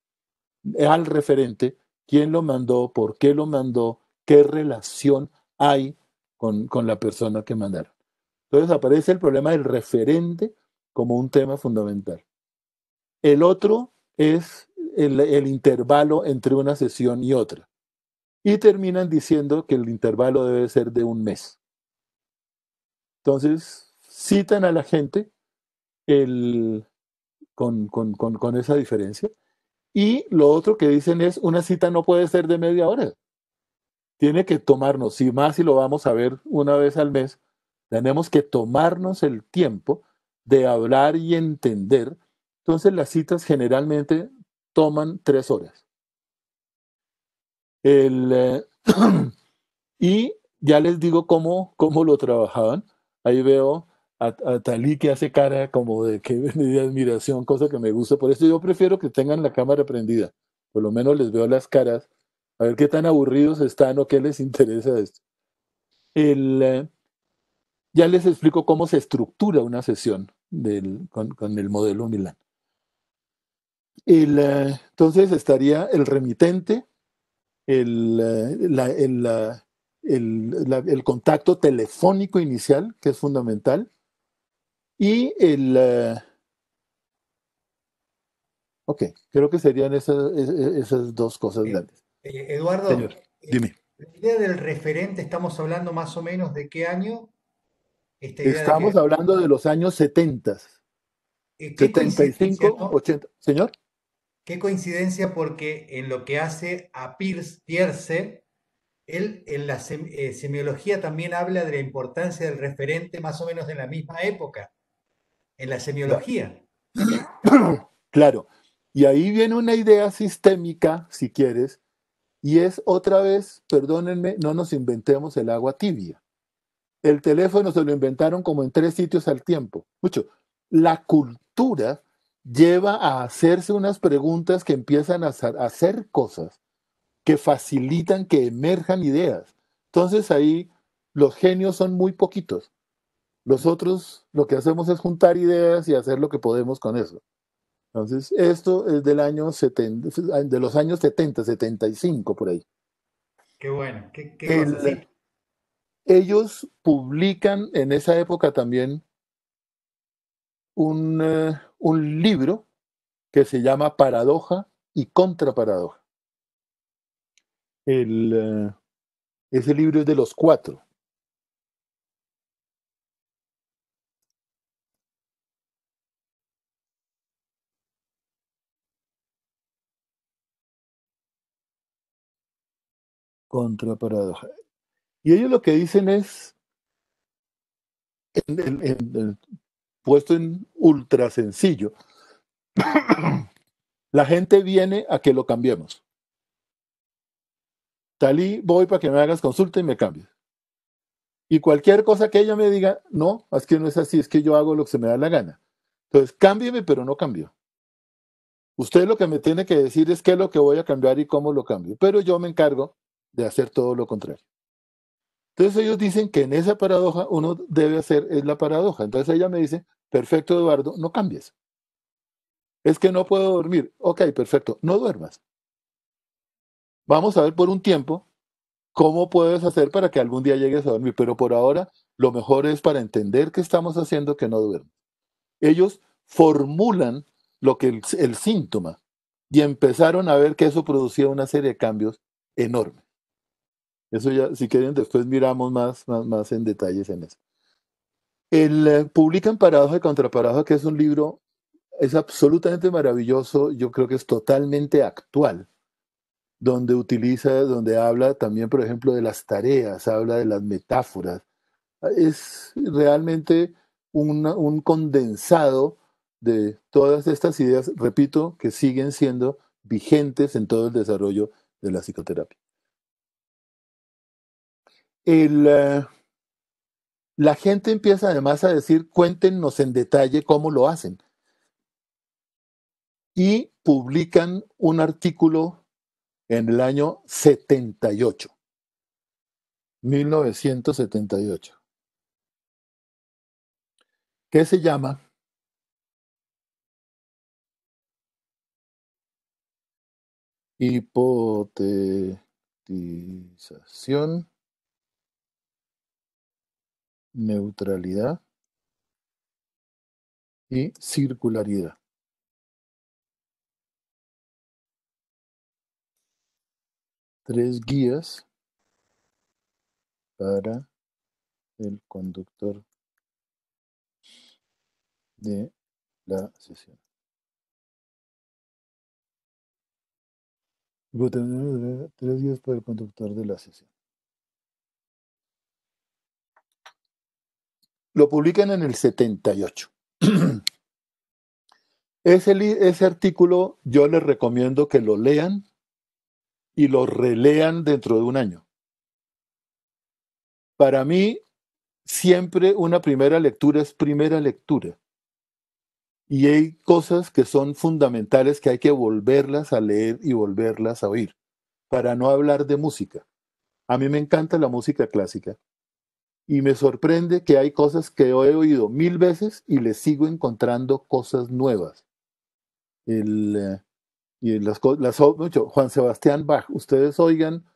al referente quién lo mandó, por qué lo mandó, qué relación hay con la persona que mandaron. Entonces aparece el problema del referente como un tema fundamental. El otro es el intervalo entre una sesión y otra. Y terminan diciendo que el intervalo debe ser de 1 mes. Entonces, citan a la gente con esa diferencia Y lo otro que dicen es, una cita no puede ser de media hora. Tiene que tomarnos, si más si lo vamos a ver una vez al mes, tenemos que tomarnos el tiempo de hablar y entender. Entonces las citas generalmente toman 3 horas. El, y ya les digo cómo lo trabajaban. Ahí veo a Talí que hace cara como de admiración, cosa que me gusta. Por eso yo prefiero que tengan la cámara prendida. Por lo menos les veo las caras, a ver qué tan aburridos están o qué les interesa esto. El, ya les explico cómo se estructura una sesión con el modelo Milán. Entonces estaría el remitente, el, el contacto telefónico inicial, que es fundamental, y ok, creo que serían esas dos cosas Eh, grandes. Señor, Eduardo, dime. la idea del referente, estamos hablando más o menos de qué año, esta idea de Estamos que, hablando de los años 70, qué setenta y coincidencia, cinco, ¿no? 80. Señor, Qué coincidencia porque en lo que hace a Peirce, él en la semiología también habla de la importancia del referente más o menos en la misma época, en la claro. semiología. Claro. Y ahí viene una idea sistémica, si quieres, y es otra vez, perdónenme, no nos inventemos el agua tibia. El teléfono se lo inventaron como en 3 sitios al tiempo. Mucho. La cultura lleva a hacerse unas preguntas que empiezan a hacer cosas que facilitan que emerjan ideas. Entonces ahí los genios son muy poquitos. Los otros lo que hacemos es juntar ideas y hacer lo que podemos con eso. Entonces, esto es del año 70, de los años 70, 75 por ahí. Qué bueno, qué cosa, El, sí. ellos publican en esa época también un libro que se llama Paradoja y Contraparadoja. Ese libro es de los cuatro. Contraparadoja. Y ellos lo que dicen es, puesto en ultra sencillo, la gente viene a que lo cambiemos. Talí, voy para que me hagas consulta y me cambies. Y cualquier cosa que ella me diga, no, es que no es así, es que yo hago lo que se me da la gana. Entonces, cámbieme, pero no cambio. Usted lo que me tiene que decir es qué es lo que voy a cambiar y cómo lo cambio. Pero yo me encargo de hacer todo lo contrario. Entonces ellos dicen que en esa paradoja uno debe hacer es la paradoja. Entonces ella me dice, perfecto, Eduardo, no cambies. Es que no puedo dormir. Ok, perfecto, no duermas. Vamos a ver por un tiempo cómo puedes hacer para que algún día llegues a dormir. Pero por ahora, lo mejor es para entender qué estamos haciendo que no duermas. Ellos formulan lo que el síntoma y empezaron a ver que eso producía una serie de cambios enormes. Eso ya, si quieren, después miramos más en detalles en eso. Publican Paradoja y Contraparadoja, que es un libro, es absolutamente maravilloso, yo creo que es totalmente actual, donde habla también, por ejemplo, de las tareas, habla de las metáforas. Es realmente un condensado de todas estas ideas, repito, que siguen siendo vigentes en todo el desarrollo de la psicoterapia. El, la gente empieza además a decir, cuéntenos en detalle cómo lo hacen. Y publican un artículo en el año 78, 1978, que se llama Hipotetización, neutralidad y circularidad. 3 guías para el conductor de la sesión. Hipotenusa 3 días para el conductor de la sesión. Lo publican en el 78. Ese artículo yo les recomiendo que lo lean y lo relean dentro de un año. Para mí, siempre una primera lectura es primera lectura. Y hay cosas que son fundamentales que hay que volverlas a leer y volverlas a oír, para no hablar de música. A mí me encanta la música clásica y me sorprende que hay cosas que he oído 1000 veces y le sigo encontrando cosas nuevas. Y mucho, Juan Sebastián Bach, ustedes oigan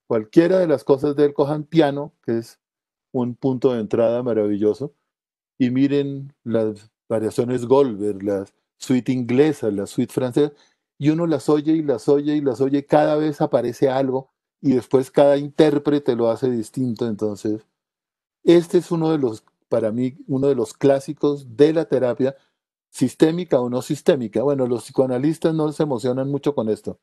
cualquiera de las cosas de él, cojan piano, que es un punto de entrada maravilloso, y miren las variaciones Goldberg, las suite inglesas, las suite francesas, y uno las oye y las oye y las oye, cada vez aparece algo, y después cada intérprete lo hace distinto. Entonces, este es para mí, uno de los clásicos de la terapia, sistémica o no sistémica. Bueno, los psicoanalistas no se emocionan mucho con esto,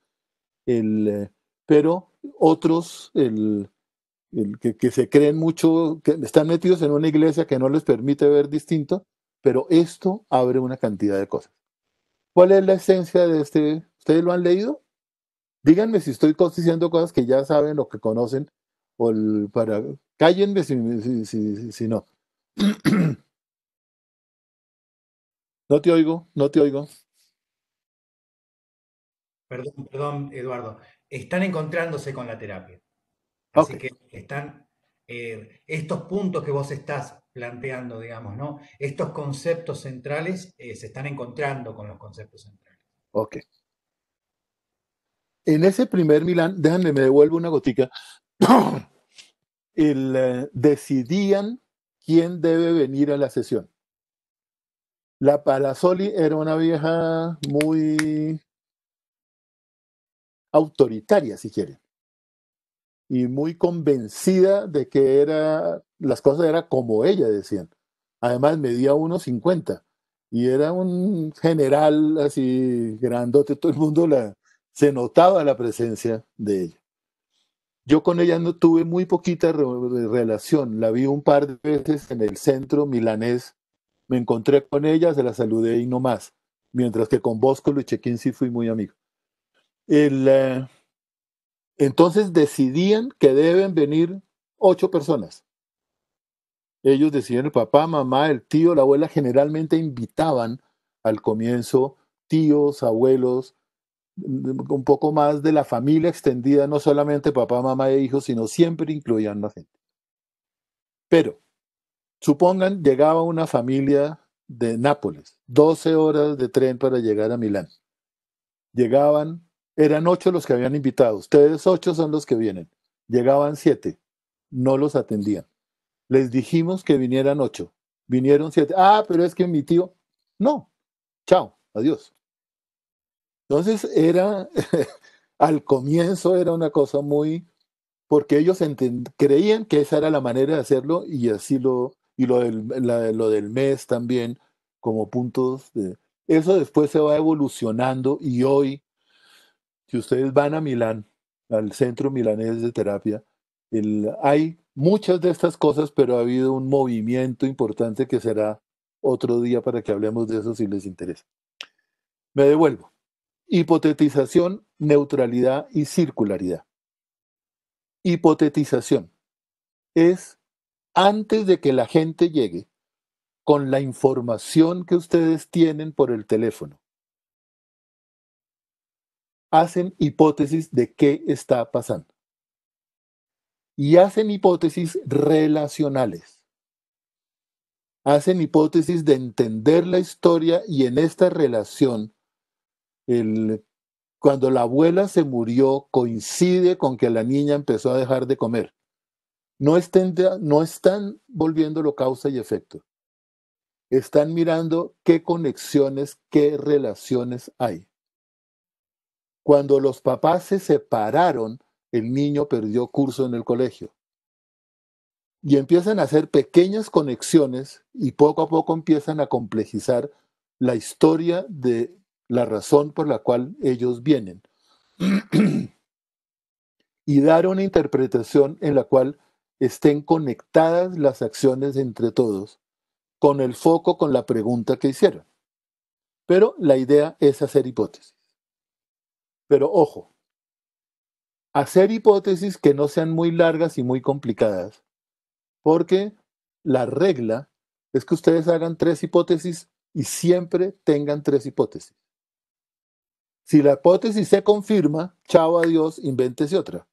pero otros, que se creen mucho, que están metidos en una iglesia que no les permite ver distinto, pero esto abre una cantidad de cosas. ¿Cuál es la esencia de este? ¿Ustedes lo han leído? Díganme si estoy diciendo cosas que ya saben o que conocen, cállenme si no. No te oigo, no te oigo. Perdón, Eduardo. Están encontrándose con la terapia. Así Ok, que están estos puntos que vos estás planteando, digamos, ¿no? Estos conceptos centrales se están encontrando con los conceptos centrales. ok. En ese primer Milán, déjenme, me devuelvo una gotica. Decidían quién debe venir a la sesión. La Palazzoli era una vieja muy autoritaria, si quieren, y muy convencida de que las cosas eran como ella decían. Además, medía 1,50 y era un general así grandote, todo el mundo se notaba la presencia de ella. Yo con ella no tuve muy poquita relación, la vi un par de veces en el centro milanés, me encontré con ella, se la saludé y no más, mientras que con Bosco Luchequín sí fui muy amigo. Entonces decidían que deben venir 8 personas. Ellos decían el papá, mamá, el tío, la abuela, generalmente invitaban al comienzo tíos, abuelos, un poco más de la familia extendida, no solamente papá, mamá e hijos, sino siempre incluían más gente. Pero, supongan, llegaba una familia de Nápoles, 12 horas de tren para llegar a Milán. Llegaban, eran 8 los que habían invitado, ustedes 8 son los que vienen. Llegaban 7, no los atendían. Les dijimos que vinieran 8, vinieron 7. Ah, pero es que mi tío, no, chao, adiós. Entonces al comienzo era una cosa porque ellos creían que esa era la manera de hacerlo y así lo del mes también como puntos de... Eso después se va evolucionando y hoy, si ustedes van a Milán, al centro milanés de terapia, hay muchas de estas cosas, pero ha habido un movimiento importante que será otro día para que hablemos de eso si les interesa. Me devuelvo. Hipotetización, neutralidad y circularidad. Hipotetización es antes de que la gente llegue con la información que ustedes tienen por el teléfono. Hacen hipótesis de qué está pasando. Y hacen hipótesis relacionales. Hacen hipótesis de entender la historia y en esta relación, cuando la abuela se murió, coincide con que la niña empezó a dejar de comer. No están volviéndolo causa y efecto. Están mirando qué conexiones, qué relaciones hay. Cuando los papás se separaron, el niño perdió curso en el colegio. Y empiezan a hacer pequeñas conexiones y poco a poco empiezan a complejizar la historia de la razón por la cual ellos vienen. y dar una interpretación en la cual estén conectadas las acciones entre todos, con el foco, con la pregunta que hicieron. Pero la idea es hacer hipótesis. Pero ojo, hacer hipótesis que no sean muy largas y muy complicadas, porque la regla es que ustedes hagan 3 hipótesis y siempre tengan 3 hipótesis. Si la hipótesis se confirma, chao, adiós, invéntese otra.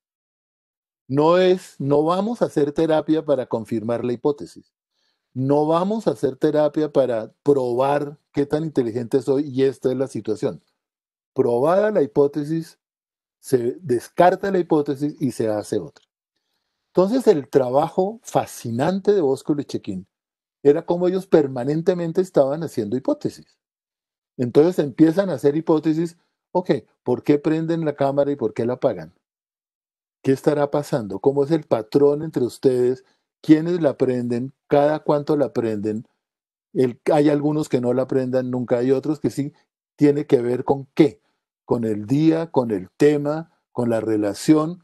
No vamos a hacer terapia para confirmar la hipótesis. No vamos a hacer terapia para probar qué tan inteligente soy y esta es la situación. Probada la hipótesis, se descarta la hipótesis y se hace otra. Entonces el trabajo fascinante de Bosco y Chequín era cómo ellos permanentemente estaban haciendo hipótesis. Entonces empiezan a hacer hipótesis, ok, ¿por qué prenden la cámara y por qué la apagan? ¿Qué estará pasando? ¿Cómo es el patrón entre ustedes? ¿Quiénes la prenden? ¿Cada cuánto la prenden? Hay algunos que no la prendan nunca, hay otros que sí. Tiene que ver con qué, con el día, con el tema, con la relación.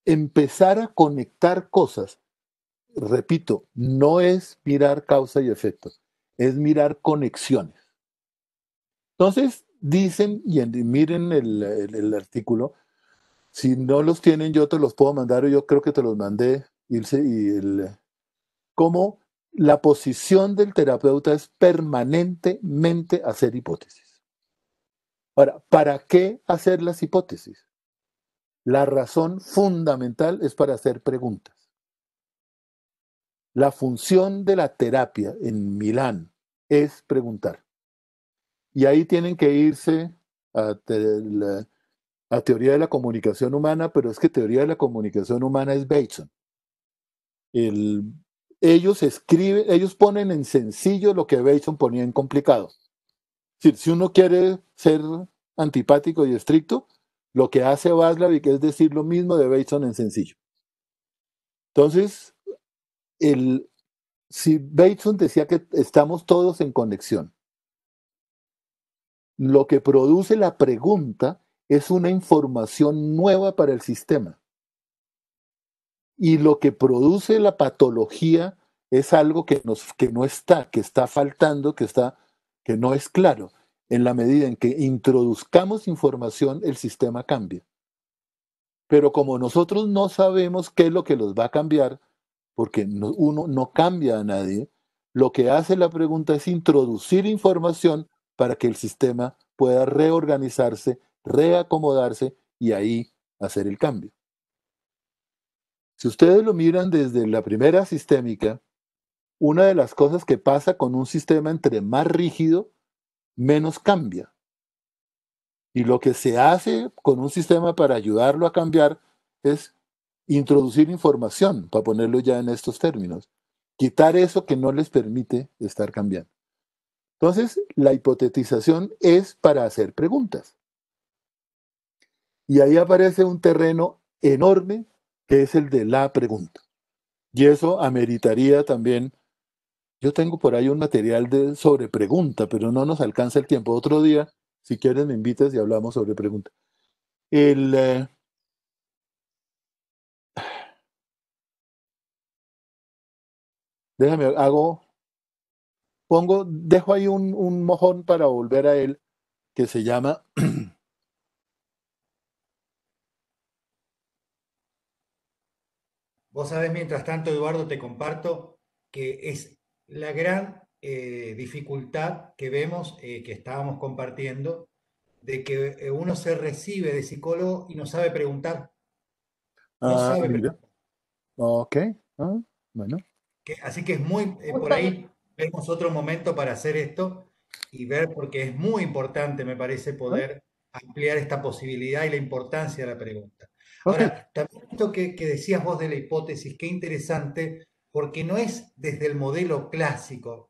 Empezar a conectar cosas. Repito, no es mirar causa y efecto, es mirar conexiones. Entonces, dicen, y miren el artículo, si no los tienen yo te los puedo mandar, o yo creo que te los mandé, Ilse, cómo la posición del terapeuta es permanentemente hacer hipótesis. Ahora, ¿para qué hacer las hipótesis? La razón fundamental es para hacer preguntas. La función de la terapia en Milán es preguntar. Y ahí tienen que irse a teoría de la comunicación humana, pero es que teoría de la comunicación humana es Bateson. Ellos ponen en sencillo lo que Bateson ponía en complicado. Es decir, si uno quiere ser antipático y estricto, lo que hace Václavic es decir lo mismo de Bateson en sencillo. Entonces, si Bateson decía que estamos todos en conexión, lo que produce la pregunta es una información nueva para el sistema. Y lo que produce la patología es algo que no está, que está faltando, que no es claro. En la medida en que introduzcamos información, el sistema cambia. Pero como nosotros no sabemos qué es lo que los va a cambiar, porque uno no cambia a nadie, lo que hace la pregunta es introducir información para que el sistema pueda reorganizarse, reacomodarse y ahí hacer el cambio. Si ustedes lo miran desde la primera sistémica, una de las cosas que pasa con un sistema entre más rígido, menos cambia. Y lo que se hace con un sistema para ayudarlo a cambiar es introducir información, para ponerlo ya en estos términos. Quitar eso que no les permite estar cambiando. Entonces, la hipotetización es para hacer preguntas. Y ahí aparece un terreno enorme que es el de la pregunta. Y eso ameritaría también. Yo tengo por ahí un material sobre pregunta, pero no nos alcanza el tiempo. Otro día, si quieres, me invitas y hablamos sobre pregunta. Déjame, dejo ahí un mojón para volver a él, que se llama Vos sabés, mientras tanto, Eduardo, te comparto que es la gran dificultad que vemos, que estábamos compartiendo, de que uno se recibe de psicólogo y no sabe preguntar. No sabe mira, preguntar. ok, bueno, Así que es muy, por ahí vemos otro momento para hacer esto y ver, porque es muy importante, me parece, poder ampliar esta posibilidad y la importancia de la pregunta. ok, Ahora, también esto que decías vos de la hipótesis, qué interesante, porque no es desde el modelo clásico.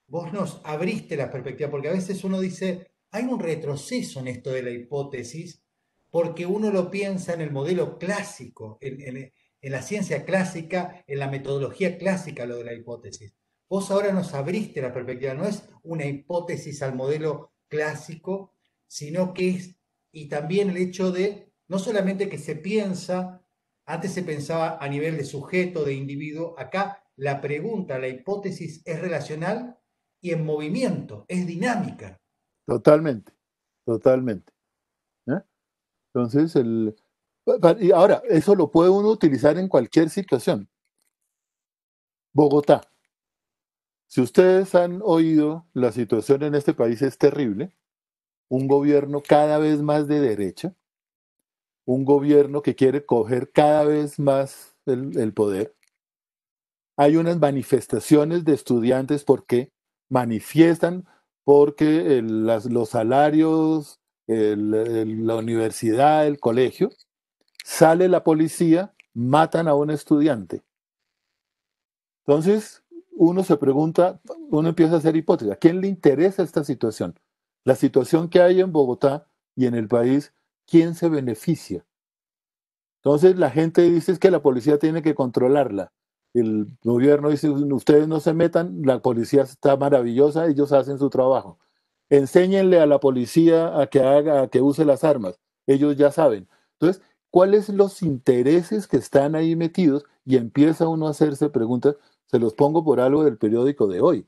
Vos nos abriste la perspectiva, porque a veces uno dice, hay un retroceso en esto de la hipótesis, porque uno lo piensa en el modelo clásico, en la ciencia clásica, en la metodología clásica, lo de la hipótesis. Vos ahora nos abriste la perspectiva, no es una hipótesis al modelo clásico, sino que es, y también el hecho de no solamente que se piensa, antes se pensaba a nivel de sujeto, de individuo, acá la pregunta, la hipótesis es relacional y en movimiento, es dinámica. Totalmente, totalmente. ¿Eh? Entonces, y ahora, eso lo puede uno utilizar en cualquier situación. Bogotá. Si ustedes han oído, la situación en este país es terrible. Un gobierno cada vez más de derecha, un gobierno que quiere coger cada vez más el poder. Hay unas manifestaciones de estudiantes porque manifiestan porque los salarios, la universidad, el colegio, sale la policía, matan a un estudiante. Entonces, uno se pregunta, uno empieza a hacer hipótesis, ¿a quién le interesa esta situación? La situación que hay en Bogotá y en el país, ¿quién se beneficia? Entonces la gente dice es que la policía tiene que controlarla. El gobierno dice, ustedes no se metan, la policía está maravillosa, ellos hacen su trabajo. Enséñenle a la policía a que use las armas, ellos ya saben. Entonces, ¿cuáles son los intereses que están ahí metidos? Y empieza uno a hacerse preguntas, se los pongo por algo del periódico de hoy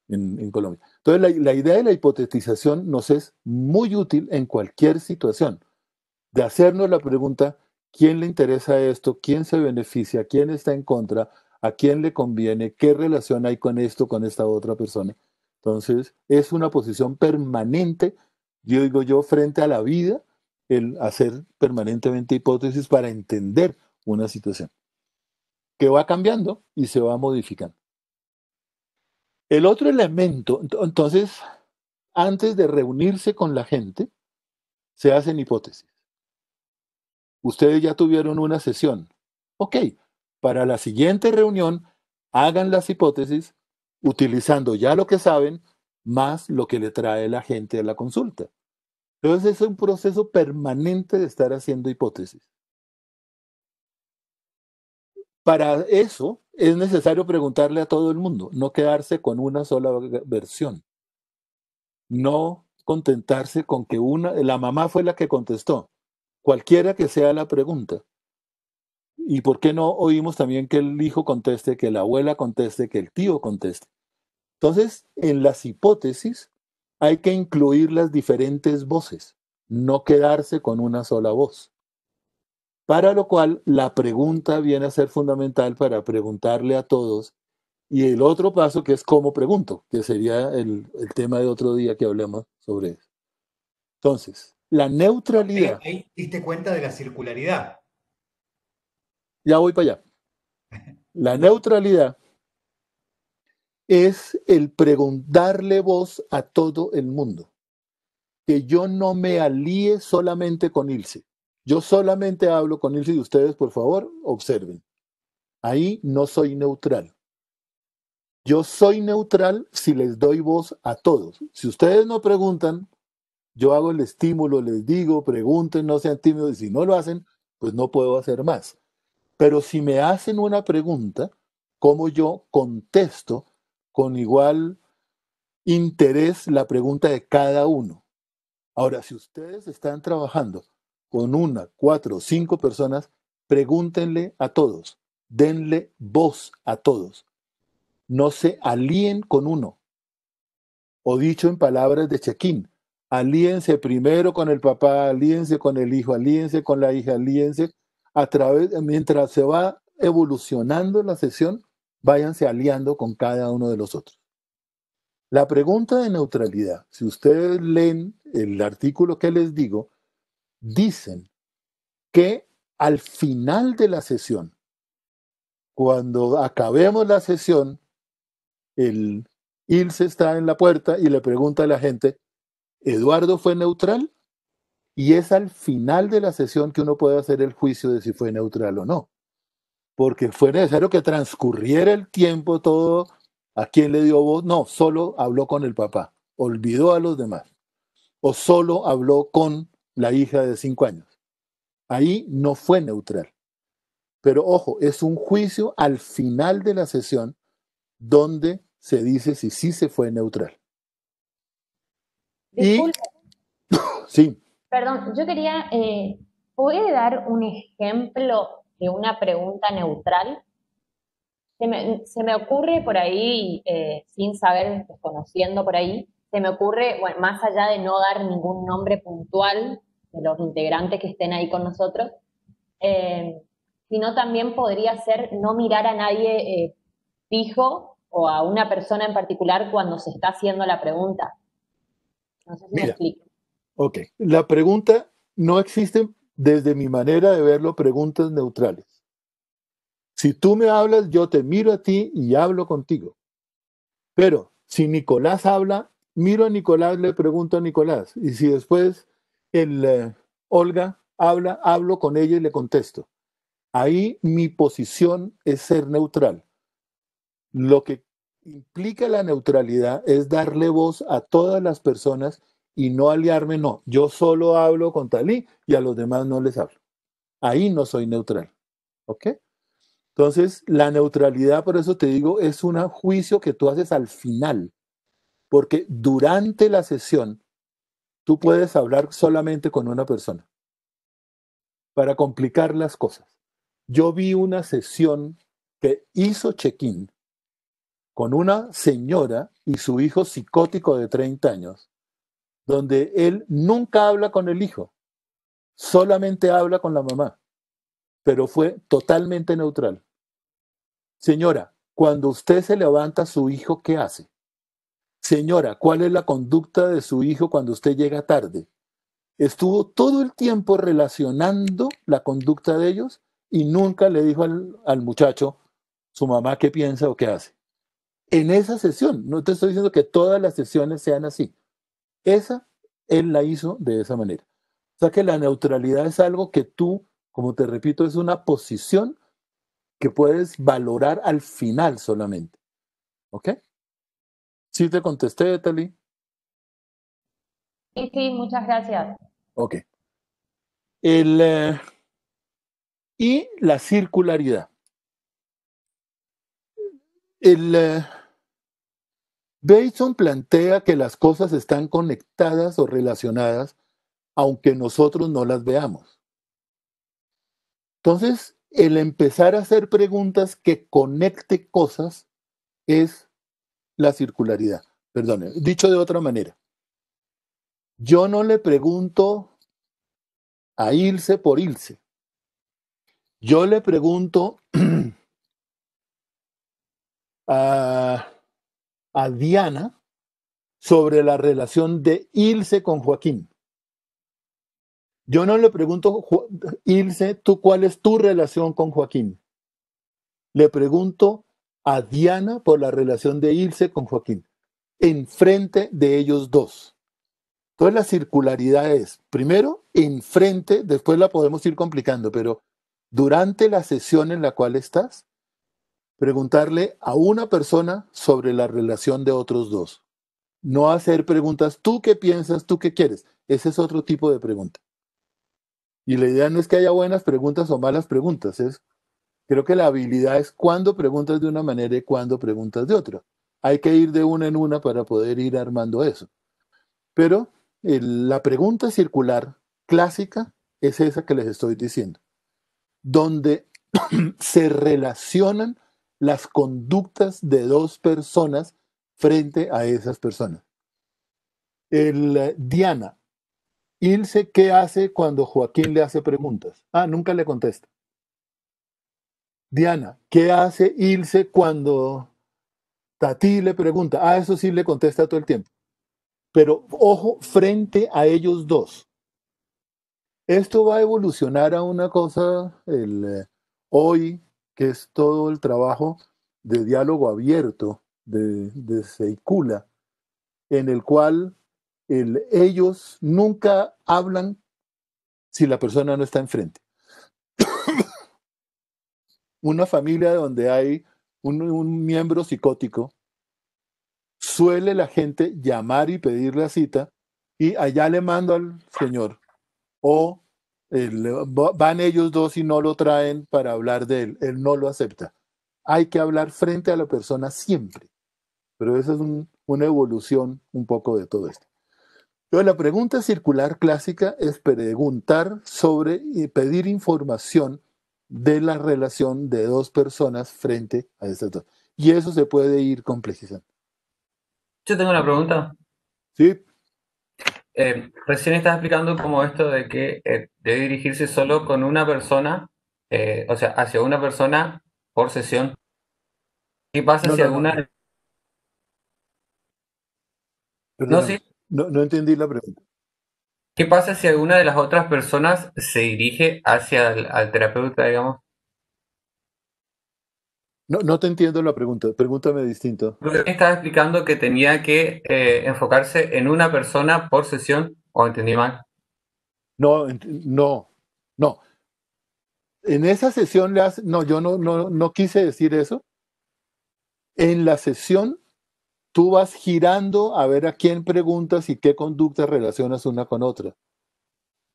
en Colombia. Entonces, la idea de la hipotetización nos es muy útil en cualquier situación, de hacernos la pregunta, ¿quién le interesa esto? ¿Quién se beneficia? ¿Quién está en contra? ¿A quién le conviene? ¿Qué relación hay con esto, con esta otra persona? Entonces, es una posición permanente, yo digo yo, frente a la vida, el hacer permanentemente hipótesis para entender una situación que va cambiando y se va modificando. El otro elemento, entonces, antes de reunirse con la gente, se hacen hipótesis. Ustedes ya tuvieron una sesión. Ok, para la siguiente reunión, hagan las hipótesis utilizando ya lo que saben más lo que le trae la gente a la consulta. Entonces es un proceso permanente de estar haciendo hipótesis. Para eso es necesario preguntarle a todo el mundo, no quedarse con una sola versión. No contentarse con que la mamá fue la que contestó, cualquiera que sea la pregunta. ¿Y por qué no oímos también que el hijo conteste, que la abuela conteste, que el tío conteste? Entonces, en las hipótesis hay que incluir las diferentes voces, no quedarse con una sola voz. Para lo cual, la pregunta viene a ser fundamental para preguntarle a todos. Y el otro paso que es cómo pregunto, que sería el tema de otro día que hablemos sobre eso. Entonces, la neutralidad, Ahí diste cuenta de la circularidad. ya voy para allá. La neutralidad es el preguntarle voz a todo el mundo. Que yo no me alíe solamente con Ilse. Yo solamente hablo con Ilse y ustedes, por favor, observen. Ahí no soy neutral. Yo soy neutral si les doy voz a todos. Si ustedes no preguntan, yo hago el estímulo, les digo, pregunten, no sean tímidos, y si no lo hacen, pues no puedo hacer más. Pero si me hacen una pregunta, ¿cómo yo contesto con igual interés la pregunta de cada uno? Ahora, si ustedes están trabajando con 1, 4, 5 personas, pregúntenle a todos, denle voz a todos. No se alíen con uno. O dicho en palabras de Chequín, alíense primero con el papá, alíense con el hijo, alíense con la hija, alíense mientras se va evolucionando la sesión, váyanse aliando con cada uno de los otros. La pregunta de neutralidad, si ustedes leen el artículo que les digo, dicen que al final de la sesión, cuando acabemos la sesión, el Ilse está en la puerta y le pregunta a la gente, ¿Eduardo fue neutral? Y es al final de la sesión que uno puede hacer el juicio de si fue neutral o no. Porque fue necesario que transcurriera el tiempo todo. ¿A quién le dio voz? No, solo habló con el papá. Olvidó a los demás. O solo habló con la hija de 5 años. Ahí no fue neutral. Pero ojo, es un juicio al final de la sesión donde se dice si sí se fue neutral. Disculpe, Y sí, perdón, yo quería ¿Puede dar un ejemplo de una pregunta neutral? Se me ocurre por ahí, sin saber, desconociendo por ahí, se me ocurre, bueno, más allá de no dar ningún nombre puntual de los integrantes que estén ahí con nosotros, eh, sino también podría ser no mirar a nadie fijo o a una persona en particular cuando se está haciendo la pregunta. No sé si me Mira, explico. ok, la pregunta, no existen, desde mi manera de verlo, preguntas neutrales. Si tú me hablas, yo te miro a ti y hablo contigo. Pero si Nicolás habla, miro a Nicolás, le pregunto a Nicolás. Y si después Olga habla, hablo con ella y le contesto. Ahí mi posición es ser neutral. Lo que implica la neutralidad es darle voz a todas las personas y no aliarme, no. Yo solo hablo con Talí y a los demás no les hablo. Ahí no soy neutral. ¿Ok? Entonces, la neutralidad, por eso te digo, es un juicio que tú haces al final, porque durante la sesión tú puedes hablar solamente con una persona para complicar las cosas. Yo vi una sesión que hizo check-in con una señora y su hijo psicótico de 30 años, donde él nunca habla con el hijo, solamente habla con la mamá, pero fue totalmente neutral. Señora, cuando usted se levanta a su hijo, ¿qué hace? Señora, ¿cuál es la conducta de su hijo cuando usted llega tarde? Estuvo todo el tiempo relacionando la conducta de ellos y nunca le dijo al muchacho, su mamá, qué piensa o qué hace. En esa sesión, no te estoy diciendo que todas las sesiones sean así. Esa, él la hizo de esa manera. O sea que la neutralidad es algo que tú, como te repito, es una posición que puedes valorar al final solamente. ¿Ok? ¿Sí te contesté, Tali? Sí, sí, muchas gracias. Ok. Y la circularidad. Bateson plantea que las cosas están conectadas o relacionadas, aunque nosotros no las veamos. Entonces, el empezar a hacer preguntas que conecte cosas es la circularidad. Perdón, dicho de otra manera, yo no le pregunto a Ilse por Ilse. Yo le pregunto a, a Diana sobre la relación de Ilse con Joaquín. Yo no le pregunto, Ilse, ¿tú cuál es tu relación con Joaquín? Le pregunto a Diana por la relación de Ilse con Joaquín, enfrente de ellos dos. Entonces la circularidad es, primero, enfrente, después la podemos ir complicando, pero durante la sesión en la cual estás, preguntarle a una persona sobre la relación de otros dos. No hacer preguntas, ¿tú qué piensas? ¿Tú qué quieres? Ese es otro tipo de pregunta. Y la idea no es que haya buenas preguntas o malas preguntas, creo que la habilidad es cuándo preguntas de una manera y cuándo preguntas de otra. Hay que ir de una en una para poder ir armando eso. Pero la pregunta circular clásica es esa que les estoy diciendo, donde se relacionan las conductas de dos personas frente a esas personas. Diana, Ilse, ¿qué hace cuando Joaquín le hace preguntas? Ah, nunca le contesta. Diana, ¿qué hace Ilse cuando Tati le pregunta? Ah, eso sí le contesta todo el tiempo. Pero ojo, frente a ellos dos. Esto va a evolucionar a una cosa hoy, que es todo el trabajo de diálogo abierto de Seikula, en el cual ellos nunca hablan si la persona no está enfrente. Una familia donde hay un miembro psicótico, suele la gente llamar y pedir la cita y allá le mando al señor. O van ellos dos y no lo traen para hablar de él. Él no lo acepta. Hay que hablar frente a la persona siempre. Pero esa es una evolución un poco de todo esto. Entonces, la pregunta circular clásica es preguntar sobre y pedir información de la relación de dos personas frente a estas dos. Y eso se puede ir complejizando. Yo tengo una pregunta. ¿Sí? Recién estás explicando como esto de que debe dirigirse solo con una persona, o sea, hacia una persona por sesión. ¿Qué pasa No, si no, no. alguna... No, Perdóname. sí. No entendí la pregunta. ¿Qué pasa si alguna de las otras personas se dirige hacia al terapeuta, digamos? No te entiendo la pregunta. Pregúntame distinto. Recién estaba explicando que tenía que enfocarse en una persona por sesión, o entendí mal. No, no. En esa sesión no, yo no quise decir eso. En la sesión tú vas girando a ver a quién preguntas y qué conductas relacionas una con otra.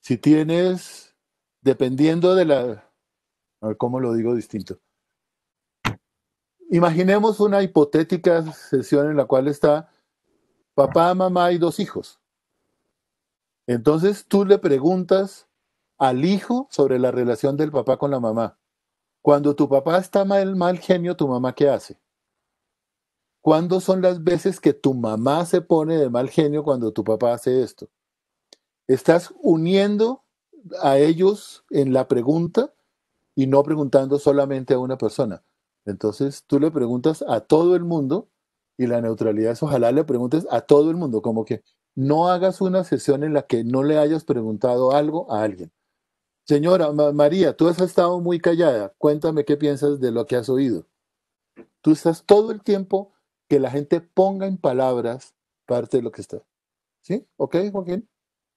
Si tienes, dependiendo de la, a ver cómo lo digo distinto. Imaginemos una hipotética sesión en la cual está papá, mamá y dos hijos. Entonces tú le preguntas al hijo sobre la relación del papá con la mamá. Cuando tu papá está mal genio, ¿tu mamá qué hace? ¿Cuándo son las veces que tu mamá se pone de mal genio cuando tu papá hace esto? Estás uniendo a ellos en la pregunta y no preguntando solamente a una persona. Entonces tú le preguntas a todo el mundo y la neutralidad es ojalá le preguntes a todo el mundo, como que no hagas una sesión en la que no le hayas preguntado algo a alguien. Señora María, tú has estado muy callada, cuéntame qué piensas de lo que has oído. Tú estás todo el tiempo que la gente ponga en palabras parte de lo que está. ¿Sí? ¿Ok, Joaquín?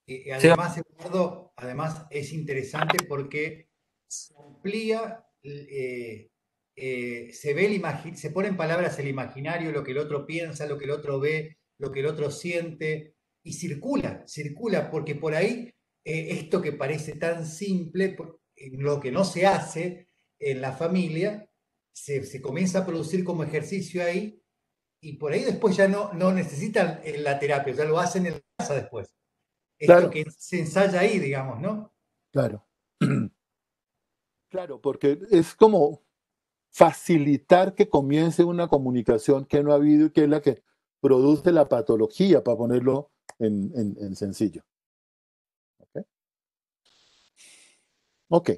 Sí, Además, Eduardo, además es interesante porque se amplía, se ve se pone en palabras el imaginario, lo que el otro piensa, lo que el otro ve, lo que el otro siente, y circula, porque por ahí esto que parece tan simple, lo que no se hace en la familia, se comienza a producir como ejercicio ahí, y por ahí después ya no necesitan la terapia, ya lo hacen en la casa después. Esto Claro, que se ensaya ahí, digamos, ¿no? claro. Claro, porque es como facilitar que comience una comunicación que no ha habido y que es la que produce la patología, para ponerlo en sencillo. ¿Ok? Ok.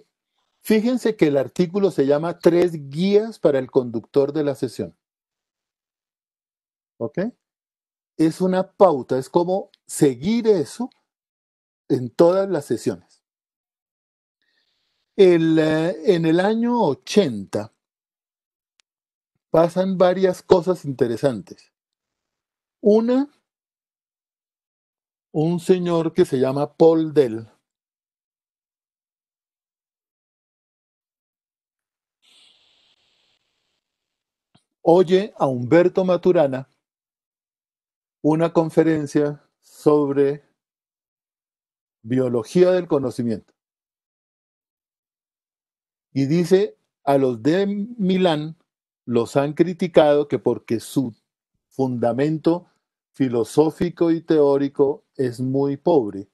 Fíjense que el artículo se llama Tres guías para el conductor de la sesión. ¿Ok? Es una pauta, es como seguir eso en todas las sesiones. En el año 80 pasan varias cosas interesantes. Una, un señor que se llama Paul Dell oye a Humberto Maturana una conferencia sobre biología del conocimiento. Y dice, a los de Milán los han criticado que porque su fundamento filosófico y teórico es muy pobre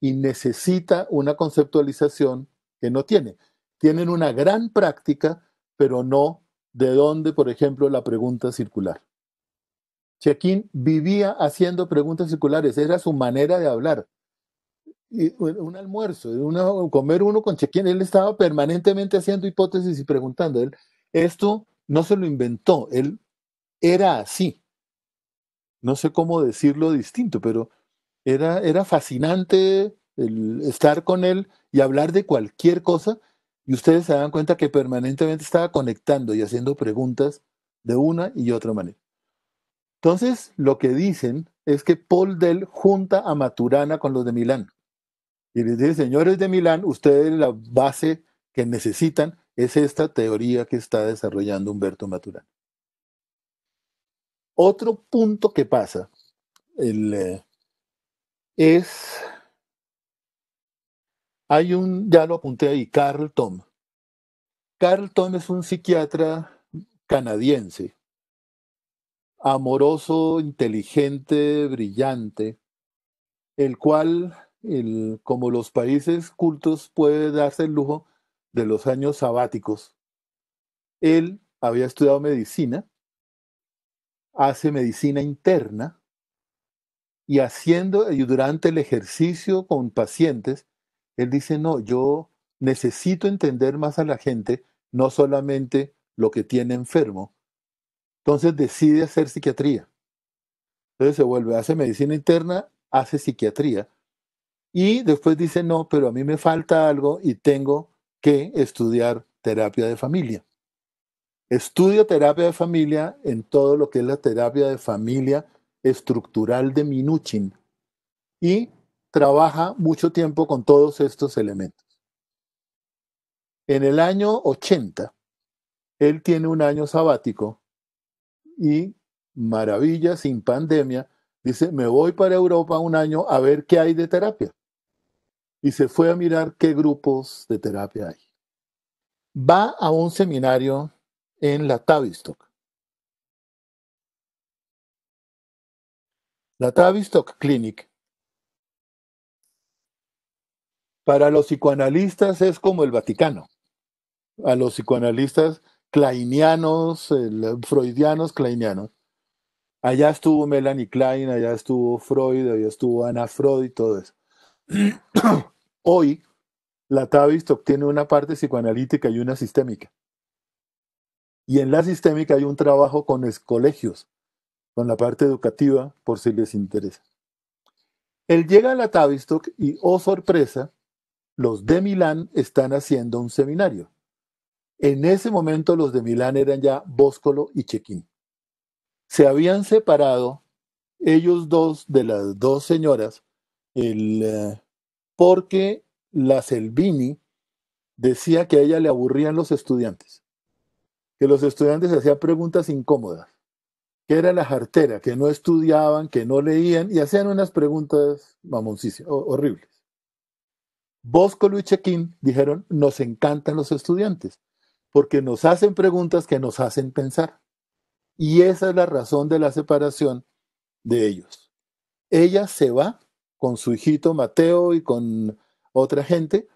y necesita una conceptualización que no tiene. Tienen una gran práctica, pero no de dónde, por ejemplo, la pregunta circular. Chequín vivía haciendo preguntas circulares, era su manera de hablar. Y un almuerzo, comer uno con Chequín, él estaba permanentemente haciendo hipótesis y preguntando. Esto no se lo inventó, él era así. No sé cómo decirlo distinto, pero era fascinante el estar con él y hablar de cualquier cosa. Y ustedes se dan cuenta que permanentemente estaba conectando y haciendo preguntas de una y otra manera. Entonces, lo que dicen es que Paul Dell junta a Maturana con los de Milán. Y les dice, señores de Milán, ustedes la base que necesitan es esta teoría que está desarrollando Humberto Maturana. Otro punto que pasa es, ya lo apunté ahí, Carl Tom. Carl Tom es un psiquiatra canadiense, amoroso, inteligente, brillante, el cual, como los países cultos, puede darse el lujo de los años sabáticos. Él había estudiado medicina, hace medicina interna y durante el ejercicio con pacientes, él dice, no, yo necesito entender más a la gente, no solamente lo que tiene enfermo. Entonces decide hacer psiquiatría. Entonces se vuelve, hace medicina interna, hace psiquiatría. Y después dice, no, pero a mí me falta algo y tengo que estudiar terapia de familia. Estudio terapia de familia en todo lo que es la terapia de familia estructural de Minuchin y trabaja mucho tiempo con todos estos elementos. En el año 80, él tiene un año sabático y, maravilla, sin pandemia, dice, me voy para Europa un año a ver qué hay de terapia. Y se fue a mirar qué grupos de terapia hay. Va a un seminario en la Tavistock. La Tavistock Clinic para los psicoanalistas es como el Vaticano. A los psicoanalistas kleinianos, freudianos, kleinianos. Allá estuvo Melanie Klein, allá estuvo Freud, allá estuvo Anna Freud y todo eso. Hoy, la Tavistock tiene una parte psicoanalítica y una sistémica. Y en la sistémica hay un trabajo con colegios, con la parte educativa, por si les interesa. Él llega a la Tavistock y, oh sorpresa, los de Milán están haciendo un seminario. En ese momento los de Milán eran ya Boscolo y Cecchin. Se habían separado ellos dos de las dos señoras porque la Selvini decía que a ella le aburrían los estudiantes, que los estudiantes hacían preguntas incómodas, que era la jartera, que no estudiaban, que no leían y hacían unas preguntas mamoncísimas, horribles. Boscolo y Cecchin dijeron, nos encantan los estudiantes, porque nos hacen preguntas que nos hacen pensar. Y esa es la razón de la separación de ellos. Ella se va con su hijito Mateo y con otra gente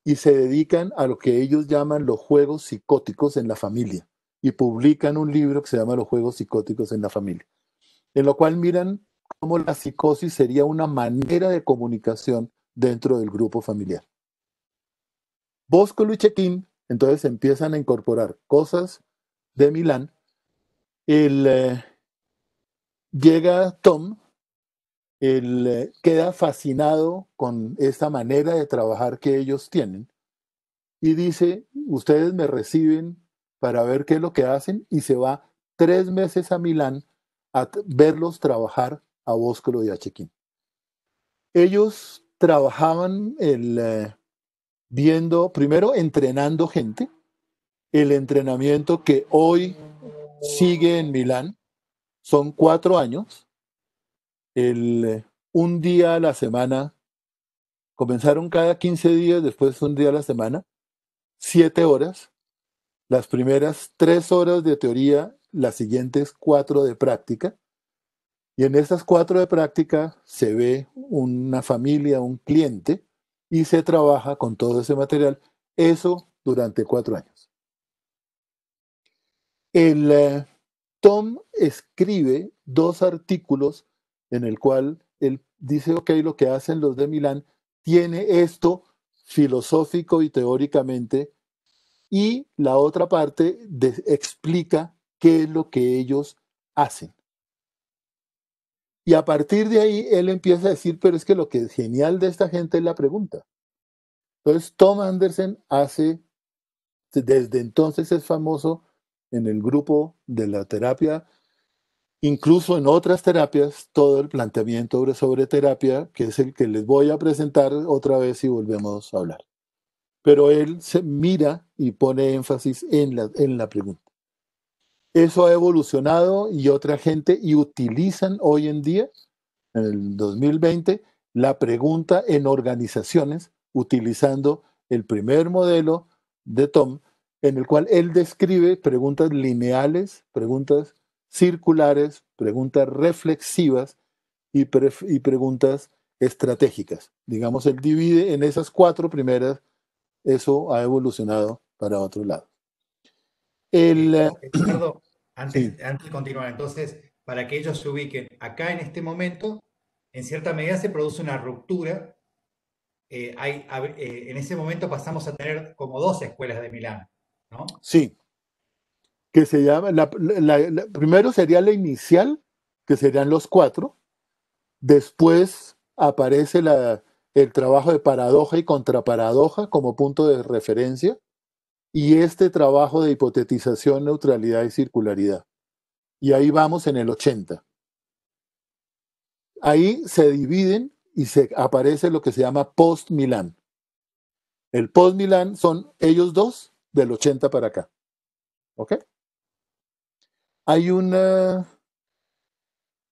y se dedican a lo que ellos llaman los juegos psicóticos en la familia y publican un libro que se llama Los juegos psicóticos en la familia, en lo cual miran cómo la psicosis sería una manera de comunicación dentro del grupo familiar. Boscolo y Cecchin entonces empiezan a incorporar cosas de Milán. Llega Tom, queda fascinado con esta manera de trabajar que ellos tienen y dice, ustedes me reciben para ver qué es lo que hacen y se va 3 meses a Milán a verlos trabajar a Boscolo y a Cecchin. Ellos trabajaban primero entrenando gente, el entrenamiento que hoy sigue en Milán, son 4 años, un día a la semana, comenzaron cada 15 días, después un día a la semana, 7 horas, las primeras 3 horas de teoría, las siguientes 4 de práctica, y en esas 4 de práctica se ve una familia, un cliente, y se trabaja con todo ese material, eso durante 4 años. Tom escribe 2 artículos en el cual él dice, ok, lo que hacen los de Milán tiene esto filosófico y teóricamente, y la otra parte explica qué es lo que ellos hacen. Y a partir de ahí él empieza a decir, pero es que lo que es genial de esta gente es la pregunta. Entonces Tom Anderson desde entonces es famoso en el grupo de la terapia, incluso en otras terapias, todo el planteamiento sobre terapia, que es el que les voy a presentar otra vez y volvemos a hablar. Pero él se mira y pone énfasis en la pregunta. Eso ha evolucionado y otra gente y utilizan hoy en día, en el 2020, la pregunta en organizaciones, utilizando el primer modelo de Tom, en el cual él describe preguntas lineales, preguntas circulares, preguntas reflexivas y preguntas estratégicas. Digamos, él divide en esas 4 primeras, eso ha evolucionado para otro lado. Eduardo, Sí, antes de continuar, entonces, para que ellos se ubiquen, acá en este momento, en cierta medida se produce una ruptura. En ese momento pasamos a tener como 2 escuelas de Milán, ¿no? sí, que se llama, primero sería la inicial, que serían los 4, después aparece el trabajo de paradoja y contraparadoja como punto de referencia, y este trabajo de hipotetización, neutralidad y circularidad. Y ahí vamos en el 80. Ahí se dividen y se aparece lo que se llama post-Milán. El post-Milán son ellos dos del 80 para acá. ¿Ok? Hay una...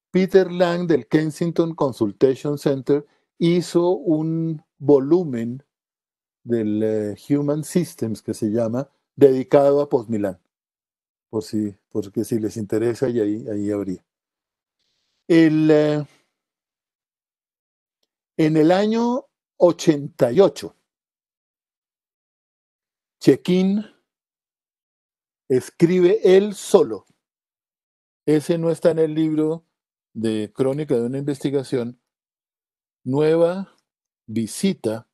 Peter Lang del Kensington Consultation Center hizo un volumen del Human Systems que se llama dedicado a post-Milán. Porque si les interesa, y ahí habría. En el año 88, Chequín escribe él solo. Ese no está en el libro de Crónica de una investigación. Nueva visita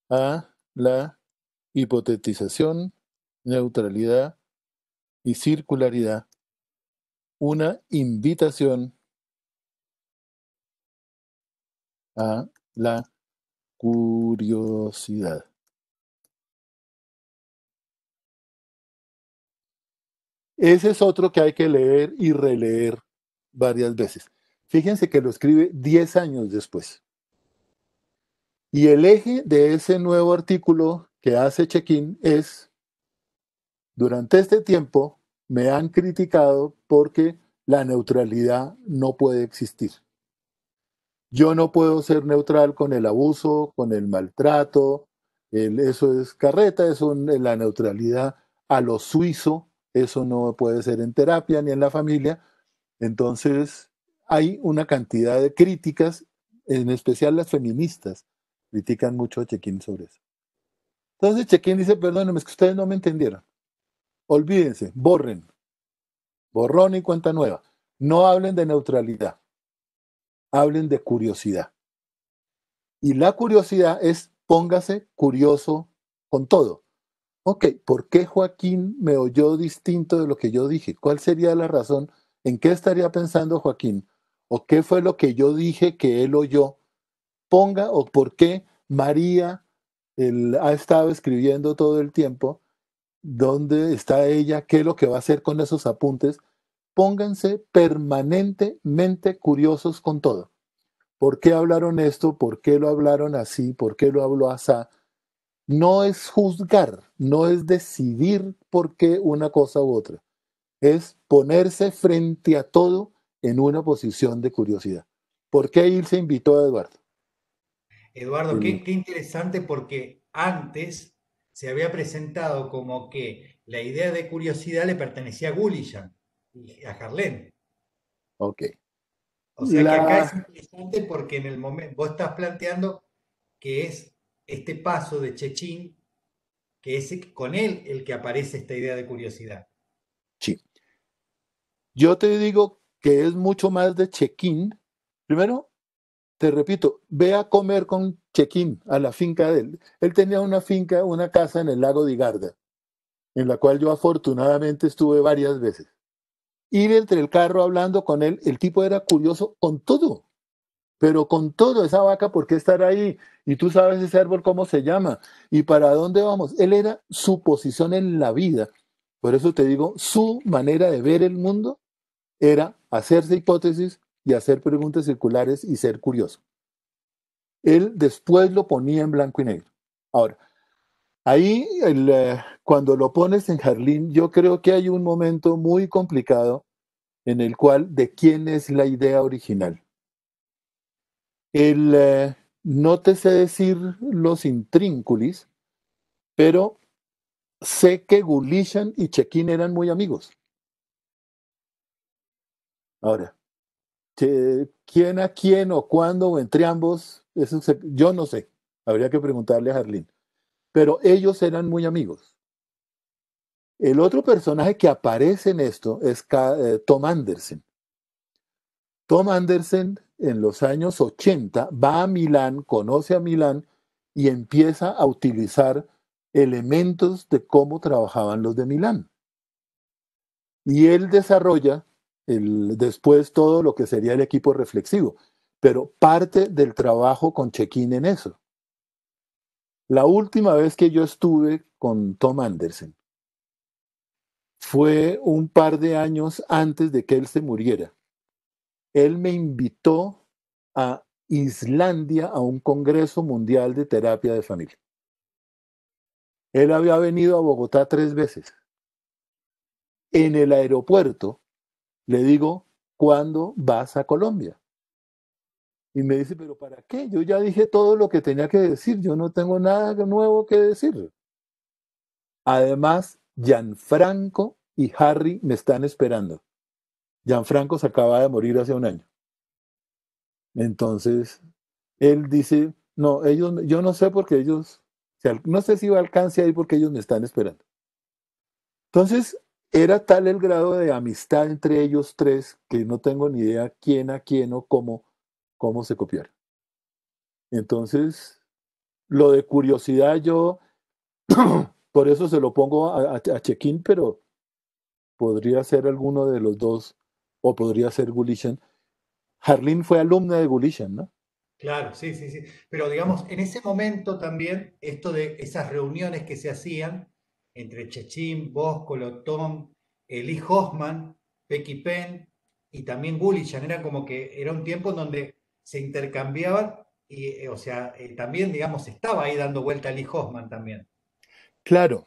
a la hipotetización, neutralidad y circularidad. Una invitación a la curiosidad. Ese es otro que hay que leer y releer varias veces. Fíjense que lo escribe 10 años después. Y el eje de ese nuevo artículo que hace Chequín es, durante este tiempo me han criticado porque la neutralidad no puede existir. Yo no puedo ser neutral con el abuso, con el maltrato, eso es carreta, la neutralidad a lo suizo, eso no puede ser en terapia ni en la familia. Entonces, hay una cantidad de críticas, en especial las feministas, critican mucho a Chequín sobre eso. Entonces Chequín dice, perdónenme, es que ustedes no me entendieron. Olvídense, borrón y cuenta nueva. No hablen de neutralidad, hablen de curiosidad. Y la curiosidad es, póngase curioso con todo. Ok, ¿por qué Joaquín me oyó distinto de lo que yo dije? ¿Cuál sería la razón? ¿En qué estaría pensando Joaquín? ¿O qué fue lo que yo dije que él oyó? Ponga, o por qué María ha estado escribiendo todo el tiempo. ¿Dónde está ella? ¿Qué es lo que va a hacer con esos apuntes? Pónganse permanentemente curiosos con todo. ¿Por qué hablaron esto? ¿Por qué lo hablaron así? ¿Por qué lo habló así? No es juzgar, no es decidir por qué una cosa u otra. Es ponerse frente a todo en una posición de curiosidad. ¿Por qué él se invitó a Eduardo? Eduardo, El- qué interesante porque antes se había presentado como que la idea de curiosidad le pertenecía a Gulligan y a Harlem. ok. O sea que acá es La, interesante porque en el momento vos estás planteando que es este paso de Chechín, que es con él el que aparece esta idea de curiosidad. sí. Yo te digo que es mucho más de check-in. Primero, te repito, ve a comer con check-in a la finca de él. Él tenía una finca, una casa en el lago de Garda, en la cual yo afortunadamente estuve varias veces. Ir entre el carro hablando con él, el tipo era curioso con todo, pero con todo, esa vaca, ¿por qué estar ahí? Y tú sabes ese árbol cómo se llama y para dónde vamos. Él era su posición en la vida. Por eso te digo, su manera de ver el mundo era hacerse hipótesis y hacer preguntas circulares y ser curioso. Él después lo ponía en blanco y negro. Ahora, ahí cuando lo pones en Jarlín, yo creo que hay un momento muy complicado en el cual de quién es la idea original. No te sé decir los intrínculis, pero sé que Gulishan y Chequín eran muy amigos. Ahora, quién a quién o cuándo o entre ambos, yo no sé, habría que preguntarle a Harleen, pero ellos eran muy amigos. El otro personaje que aparece en esto es Tom Anderson. Tom Anderson en los años 80 va a Milán, conoce a Milán y empieza a utilizar elementos de cómo trabajaban los de Milán. Y él desarrolla después todo lo que sería el equipo reflexivo, pero parte del trabajo con Check-in en eso. La última vez que yo estuve con Tom Anderson fue un par de años antes de que él se muriera. Él me invitó a Islandia a un Congreso Mundial de Terapia de Familia. Él había venido a Bogotá 3 veces. En el aeropuerto le digo, ¿cuándo vas a Colombia? Y me dice, ¿pero para qué? Yo ya dije todo lo que tenía que decir, yo no tengo nada nuevo que decir. Además, Gianfranco y Harry me están esperando. Gianfranco se acaba de morir hace un año. Entonces, él dice, no, yo no sé porque ellos, no sé si va a alcance ahí porque ellos me están esperando. Entonces, era tal el grado de amistad entre ellos tres que no tengo ni idea quién a quién o cómo se copiaron. Entonces, lo de curiosidad yo, por eso se lo pongo a Check-in, pero podría ser alguno de los dos o podría ser Gulishan. Harleen fue alumna de Gulishan, ¿no? Claro, sí, sí, sí. Pero digamos, en ese momento también, esto de esas reuniones que se hacían entre Chechín, Bóscolo, Tom, Lee Hoffman, Becky Penn y también Gulichan, era como que era un tiempo en donde se intercambiaban y, o sea, también, digamos, estaba ahí dando vuelta Lee Hoffman también. Claro.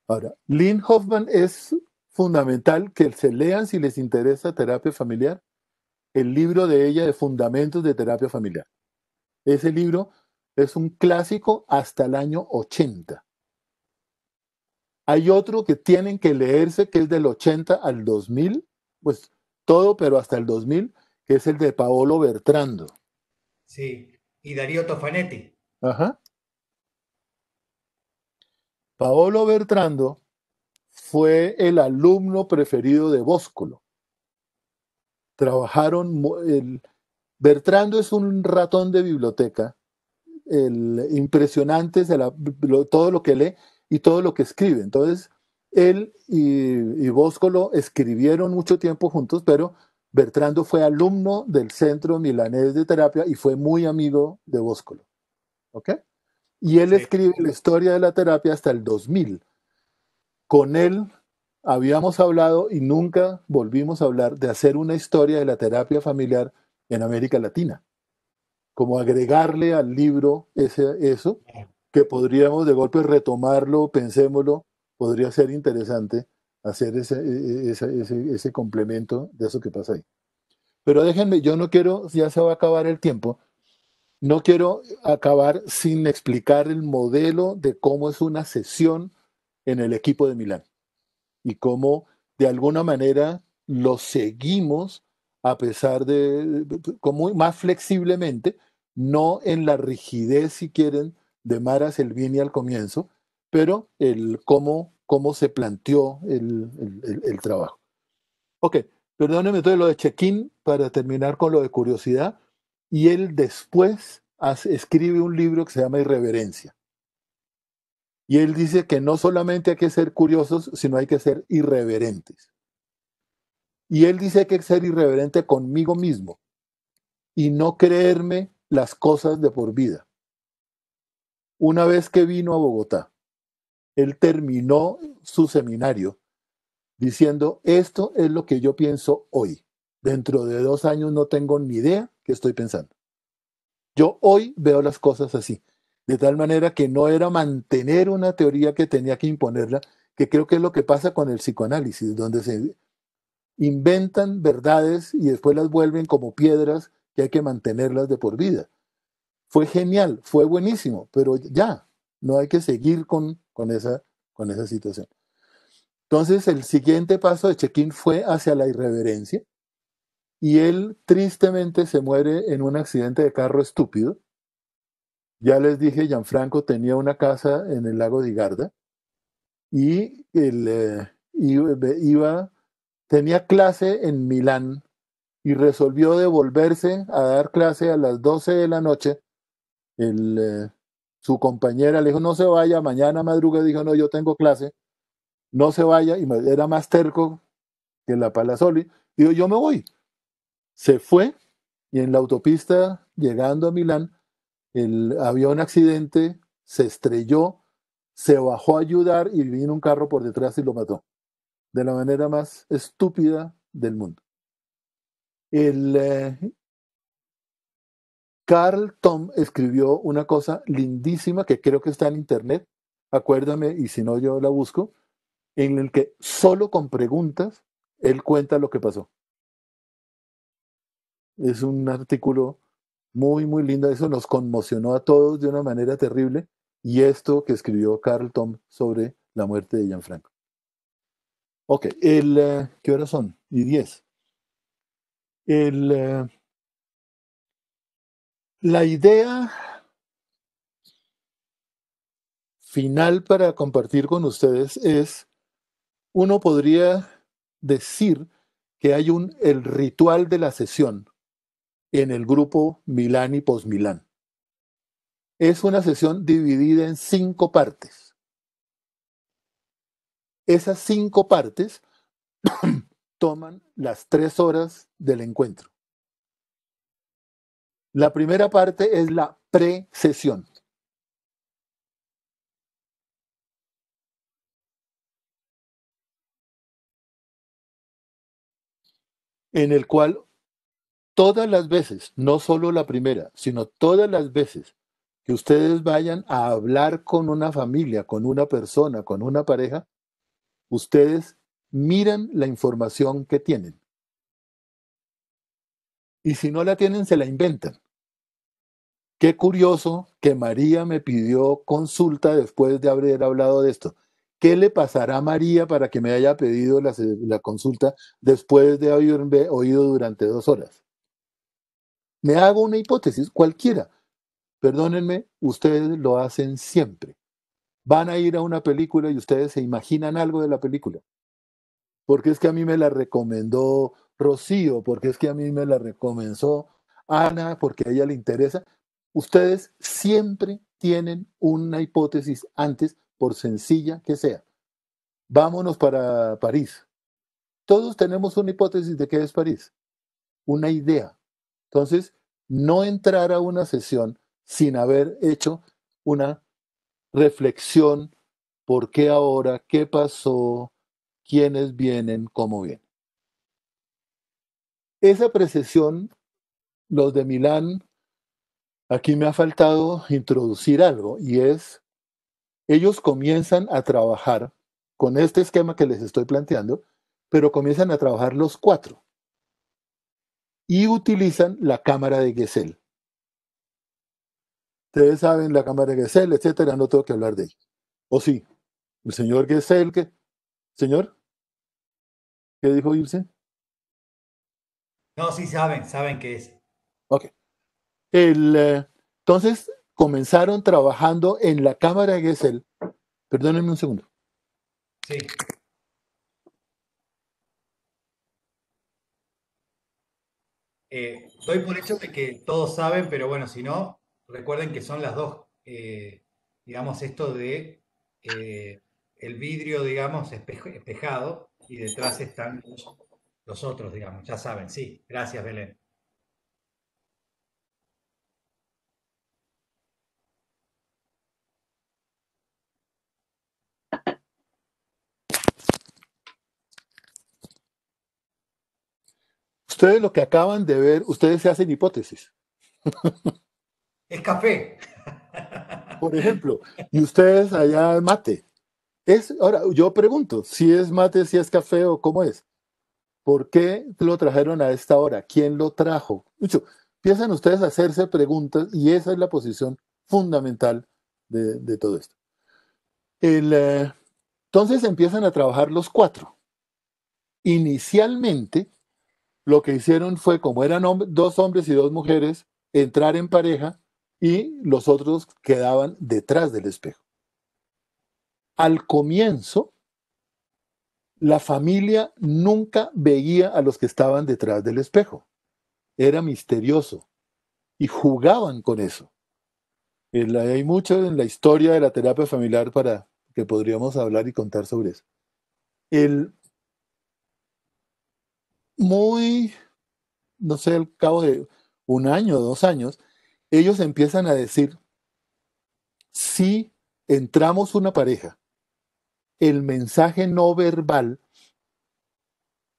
Ahora, Lynn Hoffman es fundamental que se lean si les interesa terapia familiar, el libro de ella de Fundamentos de Terapia Familiar. Ese libro es un clásico hasta el año 80. Hay otro que tienen que leerse que es del 80 al 2000, pues todo, pero hasta el 2000, que es el de Paolo Bertrando. Sí, y Darío Tofanetti. Ajá. Paolo Bertrando fue el alumno preferido de Bóscolo. Trabajaron, Bertrando es un ratón de biblioteca, impresionante todo lo que lee y todo lo que escribe. Entonces, él y Bóscolo escribieron mucho tiempo juntos, pero Bertrando fue alumno del Centro Milanés de Terapia y fue muy amigo de Bóscolo. ¿Ok? Y él Sí. escribe la historia de la terapia hasta el 2000. Con él habíamos hablado y nunca volvimos a hablar de hacer una historia de la terapia familiar en América Latina. Como agregarle al libro eso, que podríamos de golpe retomarlo, pensémoslo, podría ser interesante hacer ese complemento de eso que pasa ahí. Pero déjenme, yo no quiero, ya se va a acabar el tiempo, no quiero acabar sin explicar el modelo de cómo es una sesión en el equipo de Milán y cómo de alguna manera lo seguimos a pesar como más flexiblemente, no en la rigidez, si quieren, de Mara Selvini al comienzo, pero cómo se planteó el trabajo. Ok, perdónenme entonces lo de check-in para terminar con lo de curiosidad. Y él después escribe un libro que se llama Irreverencia. Y él dice que no solamente hay que ser curiosos, sino hay que ser irreverentes. Y él dice que hay que ser irreverente conmigo mismo y no creerme las cosas de por vida. Una vez que vino a Bogotá, él terminó su seminario diciendo, esto es lo que yo pienso hoy. Dentro de 2 años no tengo ni idea qué estoy pensando. Yo hoy veo las cosas así. De tal manera que no era mantener una teoría que tenía que imponerla, que creo que es lo que pasa con el psicoanálisis, donde se inventan verdades y después las vuelven como piedras que hay que mantenerlas de por vida. Fue genial, fue buenísimo, pero ya, no hay que seguir con esa situación. Entonces, el siguiente paso de check-in fue hacia la irreverencia. y él tristemente se muere en un accidente de carro estúpido. Ya les dije, Gianfranco tenía una casa en el lago di Garda y tenía clase en Milán y resolvió devolverse a dar clase a las 12 de la noche. Su compañera le dijo, no se vaya, mañana madruga. Dijo, no, yo tengo clase, no se vaya. Y era más terco que la Palazzoli. Dijo, yo me voy. Se fue y en la autopista, llegando a Milán, había un accidente, se estrelló, se bajó a ayudar y vino un carro por detrás y lo mató. De la manera más estúpida del mundo. Carl Tom escribió una cosa lindísima que creo que está en internet, acuérdame y si no yo la busco, en el que solo con preguntas él cuenta lo que pasó. Es un artículo muy, muy lindo, eso nos conmocionó a todos de una manera terrible, y esto que escribió Carl Tom sobre la muerte de Gianfranco. Ok, ¿qué horas son? Y 10. La idea final para compartir con ustedes es, uno podría decir que hay el ritual de la sesión en el grupo Milán y Postmilán. Es una sesión dividida en 5 partes. Esas 5 partes toman las 3 horas del encuentro. La primera parte es la pre-sesión. En el cual todas las veces, no solo la primera, sino todas las veces que ustedes vayan a hablar con una familia, con una persona, con una pareja, ustedes miran la información que tienen. Y si no la tienen, se la inventan. Qué curioso que María me pidió consulta después de haber hablado de esto. ¿Qué le pasará a María para que me haya pedido la consulta después de haberme oído durante 2 horas? Me hago una hipótesis, cualquiera. Perdónenme, ustedes lo hacen siempre. Van a ir a una película y ustedes se imaginan algo de la película. Porque es que a mí me la recomendó Rocío, porque es que a mí me la recomendó Ana, porque a ella le interesa. Ustedes siempre tienen una hipótesis antes, por sencilla que sea. Vámonos para París. Todos tenemos una hipótesis de qué es París, una idea. Entonces, no entrar a una sesión sin haber hecho una reflexión, por qué ahora, qué pasó, quiénes vienen, cómo vienen. Esa precesión, los de Milán, aquí me ha faltado introducir algo, y es, ellos comienzan a trabajar con este esquema que les estoy planteando, pero comienzan a trabajar los 4 y utilizan la cámara de Gesell. Ustedes saben la cámara de Gesell, etcétera, no tengo que hablar de ello. ¿O sí? El señor Gesell, ¿qué? ¿Señor? ¿Qué dijo Ilse? No, sí saben qué es. Ok. Entonces comenzaron trabajando en la cámara de Gesell. Perdónenme un segundo. Sí. Doy por hecho de que todos saben, pero bueno, si no, recuerden que son las dos, digamos, esto de el vidrio, digamos, espejado y detrás están los otros, digamos, ya saben, sí. Gracias, Belén. Ustedes lo que acaban de ver, ustedes se hacen hipótesis. Es café. Por ejemplo, y ustedes allá mate. Ahora, yo pregunto, si es mate, si es café o cómo es. ¿Por qué lo trajeron a esta hora? ¿Quién lo trajo? Mucho. Empiezan ustedes a hacerse preguntas y esa es la posición fundamental de todo esto. Entonces empiezan a trabajar los 4. Inicialmente, lo que hicieron fue, como eran dos hombres y dos mujeres, entrar en pareja y los otros quedaban detrás del espejo. Al comienzo, la familia nunca veía a los que estaban detrás del espejo. Era misterioso y jugaban con eso. Hay mucho en la historia de la terapia familiar para que podríamos hablar y contar sobre eso. Muy, no sé, al cabo de un año o 2 años, ellos empiezan a decir, si entramos una pareja, el mensaje no verbal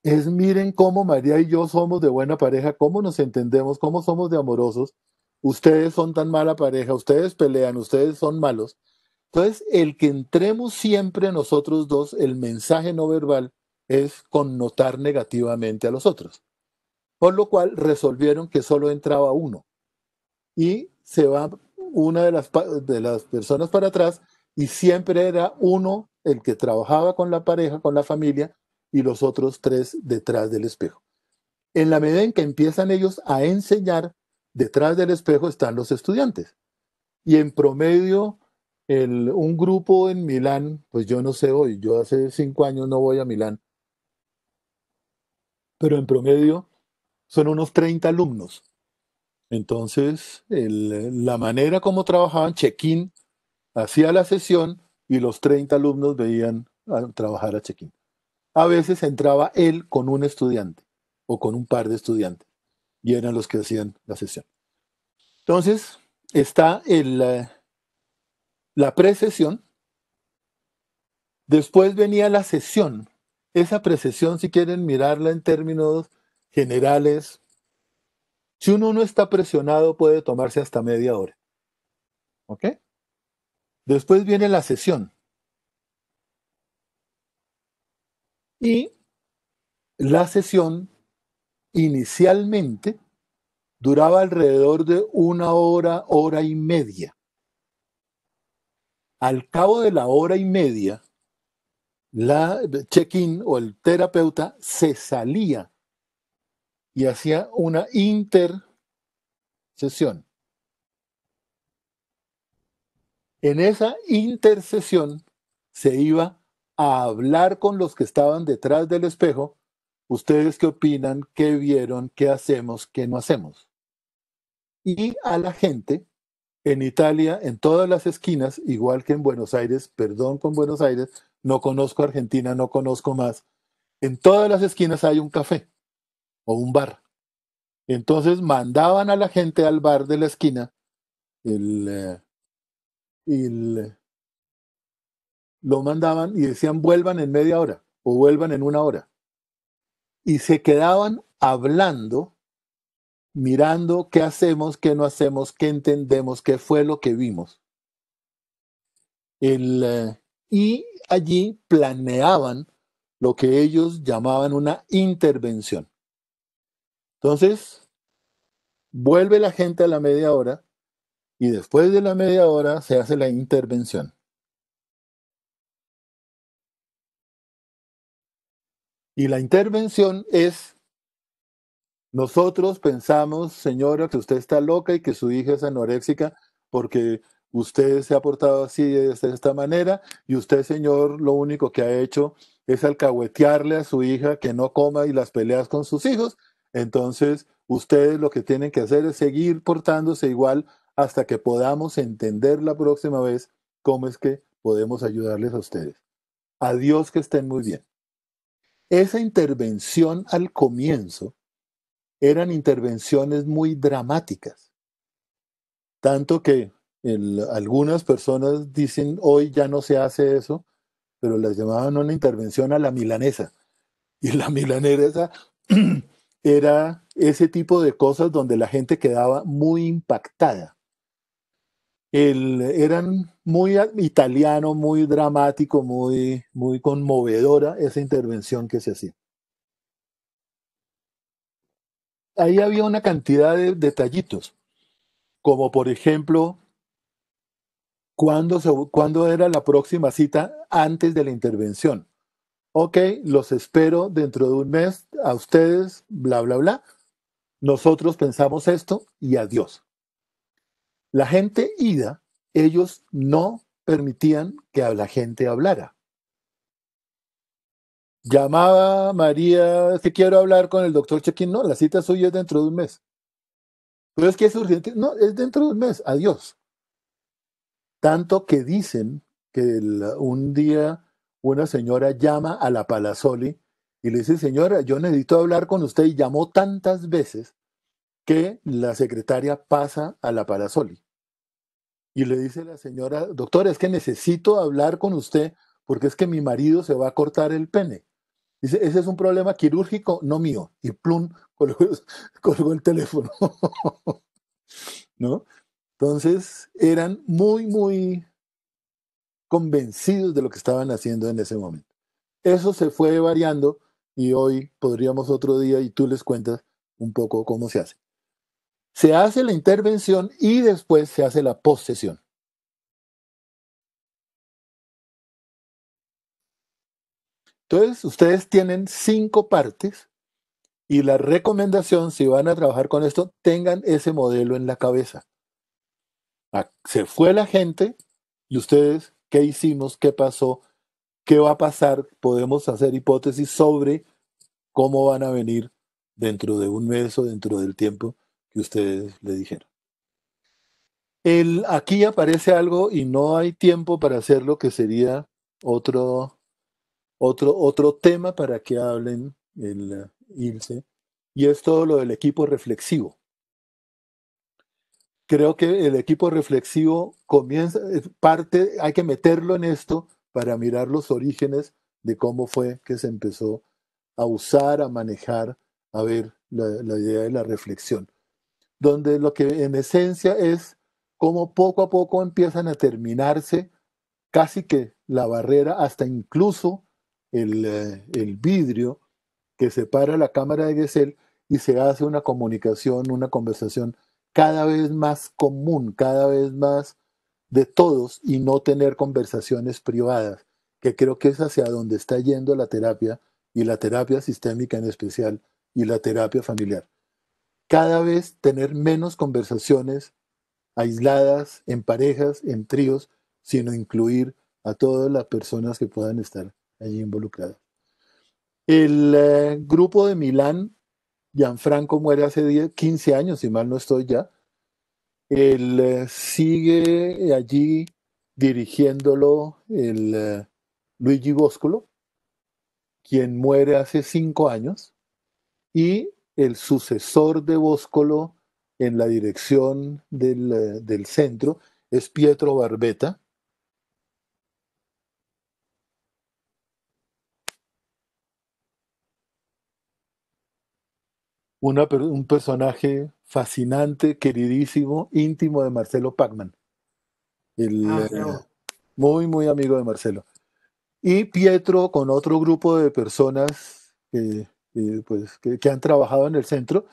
es: miren cómo María y yo somos de buena pareja, cómo nos entendemos, cómo somos de amorosos. Ustedes son tan mala pareja, ustedes pelean, ustedes son malos. Entonces, el que entremos siempre nosotros dos, el mensaje no verbal es connotar negativamente a los otros. Por lo cual resolvieron que solo entraba uno. Y se va una de las personas para atrás y siempre era uno el que trabajaba con la pareja, con la familia, y los otros tres detrás del espejo. En la medida en que empiezan ellos a enseñar, detrás del espejo están los estudiantes. Y en promedio, un grupo en Milán, pues yo no sé hoy, yo hace 5 años no voy a Milán, pero en promedio son unos 30 alumnos. Entonces, la manera como trabajaban, check-in, hacía la sesión y los 30 alumnos veían a trabajar a check-in. A veces entraba él con un estudiante o con un par de estudiantes y eran los que hacían la sesión. Entonces, está la precesión. Después venía la sesión. Esa precesión, si quieren mirarla en términos generales, si uno no está presionado, puede tomarse hasta media hora. ¿Ok? Después viene la sesión. Y la sesión inicialmente duraba alrededor de 1 hora, hora y media. Al cabo de la hora y media, la check-in o el terapeuta se salía y hacía una intersesión. En esa intersesión se iba a hablar con los que estaban detrás del espejo. ¿Ustedes qué opinan? ¿Qué vieron? ¿Qué hacemos? ¿Qué no hacemos? Y a la gente en Italia, en todas las esquinas, igual que en Buenos Aires, perdón con Buenos Aires, no conozco Argentina, no conozco más, en todas las esquinas hay un café o un bar. Entonces mandaban a la gente al bar de la esquina lo mandaban y decían: vuelvan en media hora o vuelvan en 1 hora. Y se quedaban hablando, mirando qué hacemos, qué no hacemos, qué entendemos, qué fue lo que vimos. Y allí planeaban lo que ellos llamaban una intervención. Entonces, vuelve la gente a la media hora y después de la media hora se hace la intervención. Y la intervención es: nosotros pensamos, señora, que usted está loca y que su hija es anoréxica porque usted se ha portado así de esta manera, y usted, señor, lo único que ha hecho es alcahuetearle a su hija que no coma y las peleas con sus hijos. Entonces, ustedes lo que tienen que hacer es seguir portándose igual hasta que podamos entender la próxima vez cómo es que podemos ayudarles a ustedes. Adiós, que estén muy bien. Esa intervención al comienzo eran intervenciones muy dramáticas, tanto que algunas personas dicen hoy ya no se hace eso, pero las llamaban una intervención a la milanesa. Y la milanesa era ese tipo de cosas donde la gente quedaba muy impactada. Eran muy italiano, muy dramático, muy, muy conmovedora esa intervención que se hacía. Ahí había una cantidad de detallitos, como por ejemplo, ¿cuándo era la próxima cita antes de la intervención? ok, los espero dentro de un mes, a ustedes, bla, bla, bla. Nosotros pensamos esto y adiós. La gente ida, ellos no permitían que a la gente hablara. Llamaba María, es que quiero hablar con el doctor Chequín. No, la cita suya es dentro de un mes. Pero es que es urgente. No, es dentro de un mes. Adiós. Tanto que dicen que un día una señora llama a la Palazzoli y le dice, señora, yo necesito hablar con usted. Y llamó tantas veces que la secretaria pasa a la Palazzoli. Y le dice la señora, doctora, es que necesito hablar con usted porque es que mi marido se va a cortar el pene. Dice, ese es un problema quirúrgico, no mío. Y plum, colgó el teléfono. ¿No? Entonces, eran muy, muy convencidos de lo que estaban haciendo en ese momento. Eso se fue variando y hoy podríamos otro día y tú les cuentas un poco cómo se hace. Se hace la intervención y después se hace la posesión. Entonces, ustedes tienen 5 partes y la recomendación, si van a trabajar con esto, tengan ese modelo en la cabeza. Se fue la gente y ustedes, ¿qué hicimos? ¿Qué pasó? ¿Qué va a pasar? Podemos hacer hipótesis sobre cómo van a venir dentro de un mes o dentro del tiempo que ustedes le dijeron. Aquí aparece algo y no hay tiempo para hacerlo, que sería otro tema para que hablen el Ilse, y es todo lo del equipo reflexivo. Creo que el equipo reflexivo hay que meterlo en esto para mirar los orígenes de cómo fue que se empezó a usar, a manejar, a ver la idea de la reflexión, donde lo que en esencia es cómo poco a poco empiezan a terminarse casi que la barrera, hasta incluso el vidrio que separa la cámara de Gesell, y se hace una comunicación, una conversación cada vez más común, cada vez más de todos, y no tener conversaciones privadas, que creo que es hacia donde está yendo la terapia, y la terapia sistémica en especial, y la terapia familiar. Cada vez tener menos conversaciones aisladas, en parejas, en tríos, sino incluir a todas las personas que puedan estar allí involucradas. El grupo de Milán, Gianfranco muere hace 15 años, si mal no estoy ya. Él sigue allí dirigiéndolo Luigi Boscolo, quien muere hace 5 años, y el sucesor de Boscolo en la dirección del centro es Pietro Barbetta. Un personaje fascinante, queridísimo, íntimo de Marcelo Pacman. Muy, muy amigo de Marcelo. Y Pietro, con otro grupo de personas que han trabajado en el centro,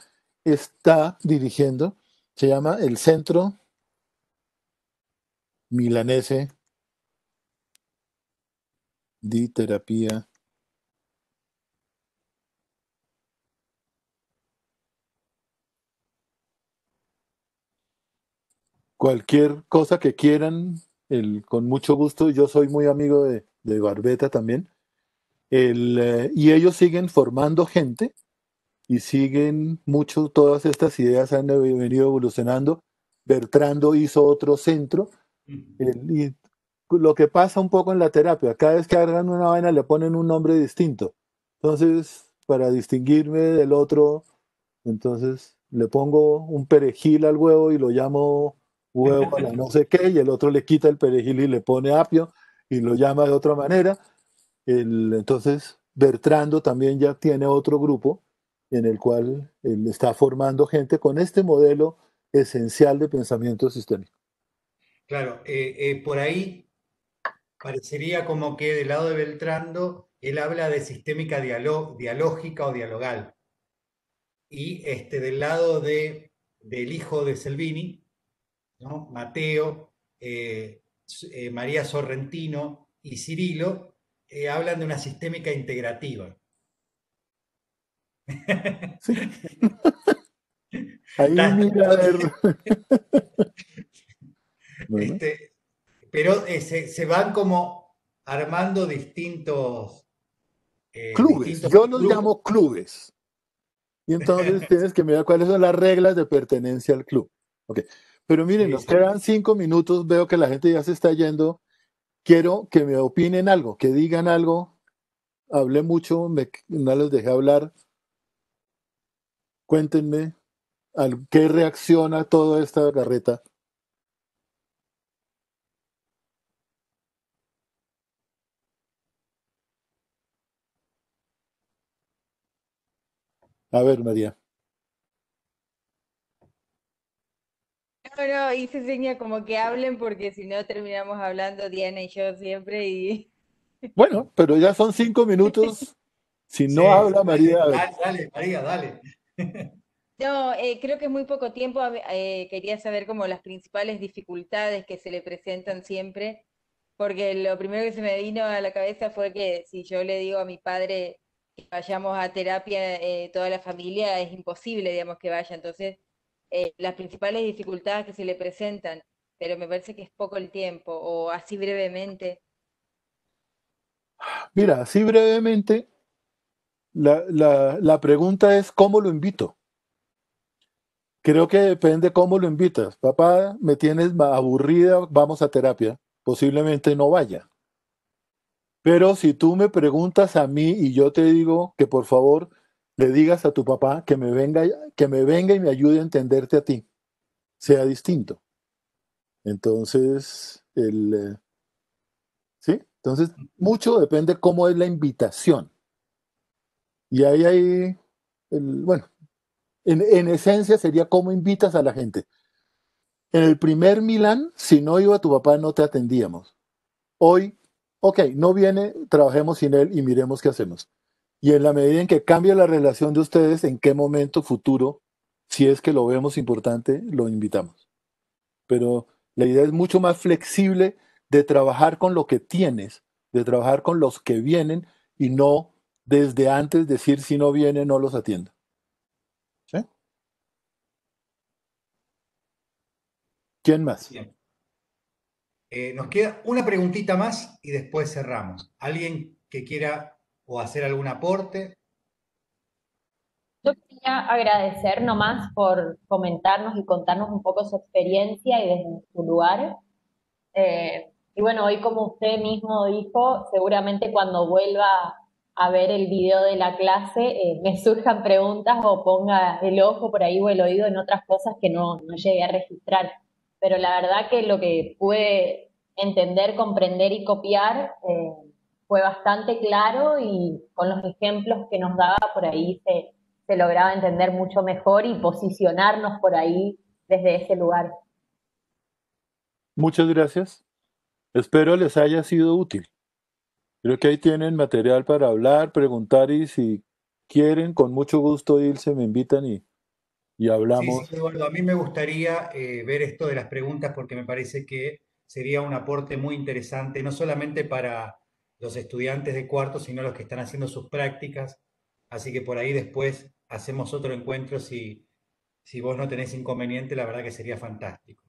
está dirigiendo, se llama el Centro Milanese di Terapia. Cualquier cosa que quieran, con mucho gusto. Yo soy muy amigo de Barbeta también. Y ellos siguen formando gente y siguen mucho, todas estas ideas han venido evolucionando. Bertrando hizo otro centro. Y lo que pasa un poco en la terapia, cada vez que hagan una vaina le ponen un nombre distinto. Entonces, para distinguirme del otro, entonces le pongo un perejil al huevo y lo llamo huevo a la no sé qué, y el otro le quita el perejil y le pone apio y lo llama de otra manera. Entonces, Bertrando también ya tiene otro grupo en el cual él está formando gente con este modelo esencial de pensamiento sistémico. Claro, por ahí parecería como que del lado de Beltrando, él habla de sistémica dialógica o dialogal. Y del lado del hijo de Selvini, ¿no? Mateo, María Sorrentino y Cirilo, hablan de una sistémica integrativa. Sí. Ahí mira, a ver. Bueno, Este, pero se van como armando clubes, distintos yo los grupos. llamo clubes. Y entonces tienes que mirar cuáles son las reglas de pertenencia al club. Ok. Pero miren, Sí, nos sí. quedan 5 minutos, veo que la gente ya se está yendo. Quiero que me opinen algo, que digan algo. Hablé mucho, no les dejé hablar. Cuéntenme qué reacciona toda esta carreta. A ver, María. No, no, hice seña como que hablen porque si no terminamos hablando Diana y yo siempre y... Bueno, pero ya son 5 minutos. Si Sí, no habla dale, María, a ver. dale, dale, María, dale. No, creo que es muy poco tiempo. Quería saber como las principales dificultades que se le presentan siempre, porque lo primero que se me vino a la cabeza fue que si yo le digo a mi padre que vayamos a terapia, toda la familia, es imposible, digamos, que vaya. Entonces, las principales dificultades que se le presentan, pero me parece que es poco el tiempo, o así brevemente. Mira, así brevemente, la pregunta es, ¿cómo lo invito? Creo que depende cómo lo invitas. Papá, me tienes aburrida, vamos a terapia. Posiblemente no vaya. Pero si tú me preguntas a mí y yo te digo que por favor le digas a tu papá que me venga y me ayude a entenderte a ti, sea distinto. Entonces, ¿sí? Entonces, mucho depende cómo es la invitación. Y ahí hay, bueno, en esencia sería cómo invitas a la gente. En el primer Milán, si no iba tu papá, no te atendíamos. Hoy, ok, no viene, trabajemos sin él y miremos qué hacemos. Y en la medida en que cambia la relación de ustedes, en qué momento futuro, si es que lo vemos importante, lo invitamos. Pero la idea es mucho más flexible de trabajar con lo que tienes, de trabajar con los que vienen y no desde antes decir si no vienen, no los atiendo. ¿Sí? ¿Quién más? Bien. Nos queda una preguntita más y después cerramos. ¿Alguien que quiera o hacer algún aporte? Yo quería agradecer nomás por comentarnos y contarnos un poco su experiencia y desde su lugar. Y bueno, hoy como usted mismo dijo, seguramente cuando vuelva a ver el video de la clase me surjan preguntas o ponga el ojo por ahí o el oído en otras cosas que no llegué a registrar. Pero la verdad que lo que pude entender, comprender y copiar fue bastante claro y con los ejemplos que nos daba por ahí se lograba entender mucho mejor y posicionarnos por ahí desde ese lugar. Muchas gracias. Espero les haya sido útil. Creo que ahí tienen material para hablar, preguntar y si quieren, con mucho gusto, Ilse, me invitan y Sí, sí, hablamos. Eduardo, a mí me gustaría ver esto de las preguntas porque me parece que sería un aporte muy interesante, no solamente para los estudiantes de cuarto, sino los que están haciendo sus prácticas. Así que por ahí después hacemos otro encuentro si vos no tenés inconveniente, la verdad que sería fantástico.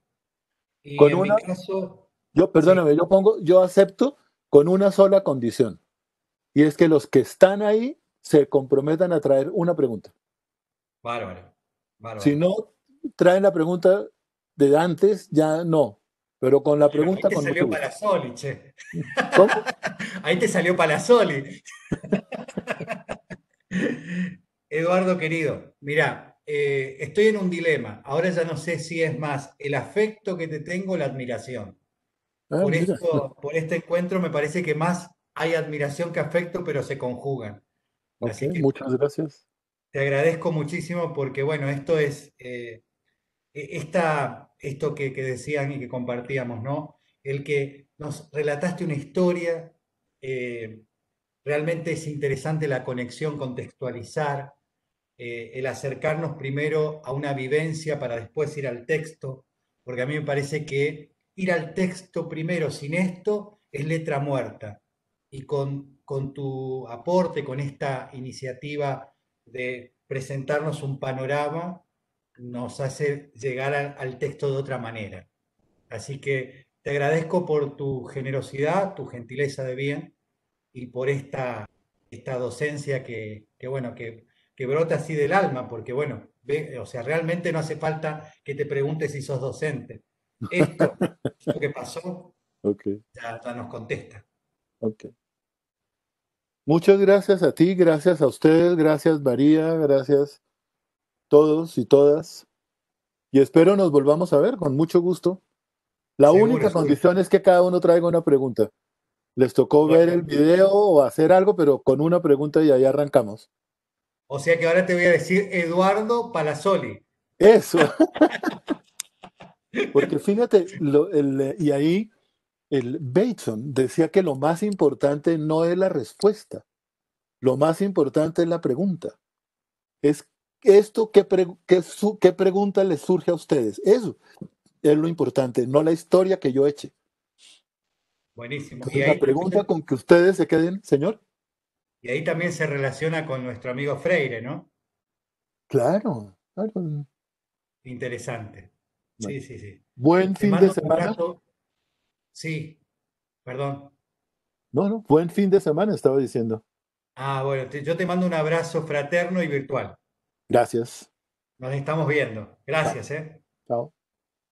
Y Con en mi una, caso, sí, perdóname, yo acepto con una sola condición, y es que los que están ahí se comprometan a traer una pregunta. bárbaro, Si bárbaro. no traen la pregunta de antes, ya no, pero con la Bueno, ahí pregunta te con mucho salió gusto. Palazzoli, che. ¿Cómo? Ahí te salió Palazzoli. Eduardo querido, mira, estoy en un dilema. Ahora ya no sé si es más el afecto que te tengo o la admiración. Ah, Por mira. esto, por este encuentro me parece que más hay admiración que afecto, pero se conjugan. Ok, Así que muchas gracias. te agradezco muchísimo porque, bueno, esto es esto que decían y que compartíamos, ¿no? El que nos relataste una historia, eh, realmente es interesante la conexión, contextualizar, el acercarnos primero a una vivencia para después ir al texto, porque a mí me parece que ir al texto primero sin esto es letra muerta. y con tu aporte, con esta iniciativa de presentarnos un panorama, nos hace llegar al texto de otra manera. Así que te agradezco por tu generosidad, tu gentileza de bien y por esta docencia bueno, que brota así del alma, porque bueno, o sea, realmente no hace falta que te preguntes si sos docente. Esto que pasó Ok, ya nos contesta. ok. Muchas gracias a ti, gracias a ustedes, gracias María, gracias todos y todas. Y espero nos volvamos a ver con mucho gusto. La Seguro, única seguro. condición es que cada uno traiga una pregunta. Les tocó ver el Bueno, video o hacer algo, pero con una pregunta y ahí arrancamos. o sea que ahora te voy a decir Eduardo Palazzoli. Eso, porque fíjate, y ahí el Bateson decía que lo más importante no es la respuesta, lo más importante es la pregunta. Es esto, ¿qué pregunta les surge a ustedes? Eso es lo importante, no la historia que yo eche. Buenísimo. Entonces, la pregunta También, con que ustedes se queden, señor. y ahí también se relaciona con nuestro amigo Freire, ¿no? Claro, claro. Interesante. Bueno, Sí, sí, sí. buen Te fin de mando un semana. abrazo. Sí, perdón. No, no, buen fin de semana, estaba diciendo. Ah, bueno, yo te mando un abrazo fraterno y virtual. Gracias. Nos estamos viendo. Chao, Gracias, ¿eh? chao.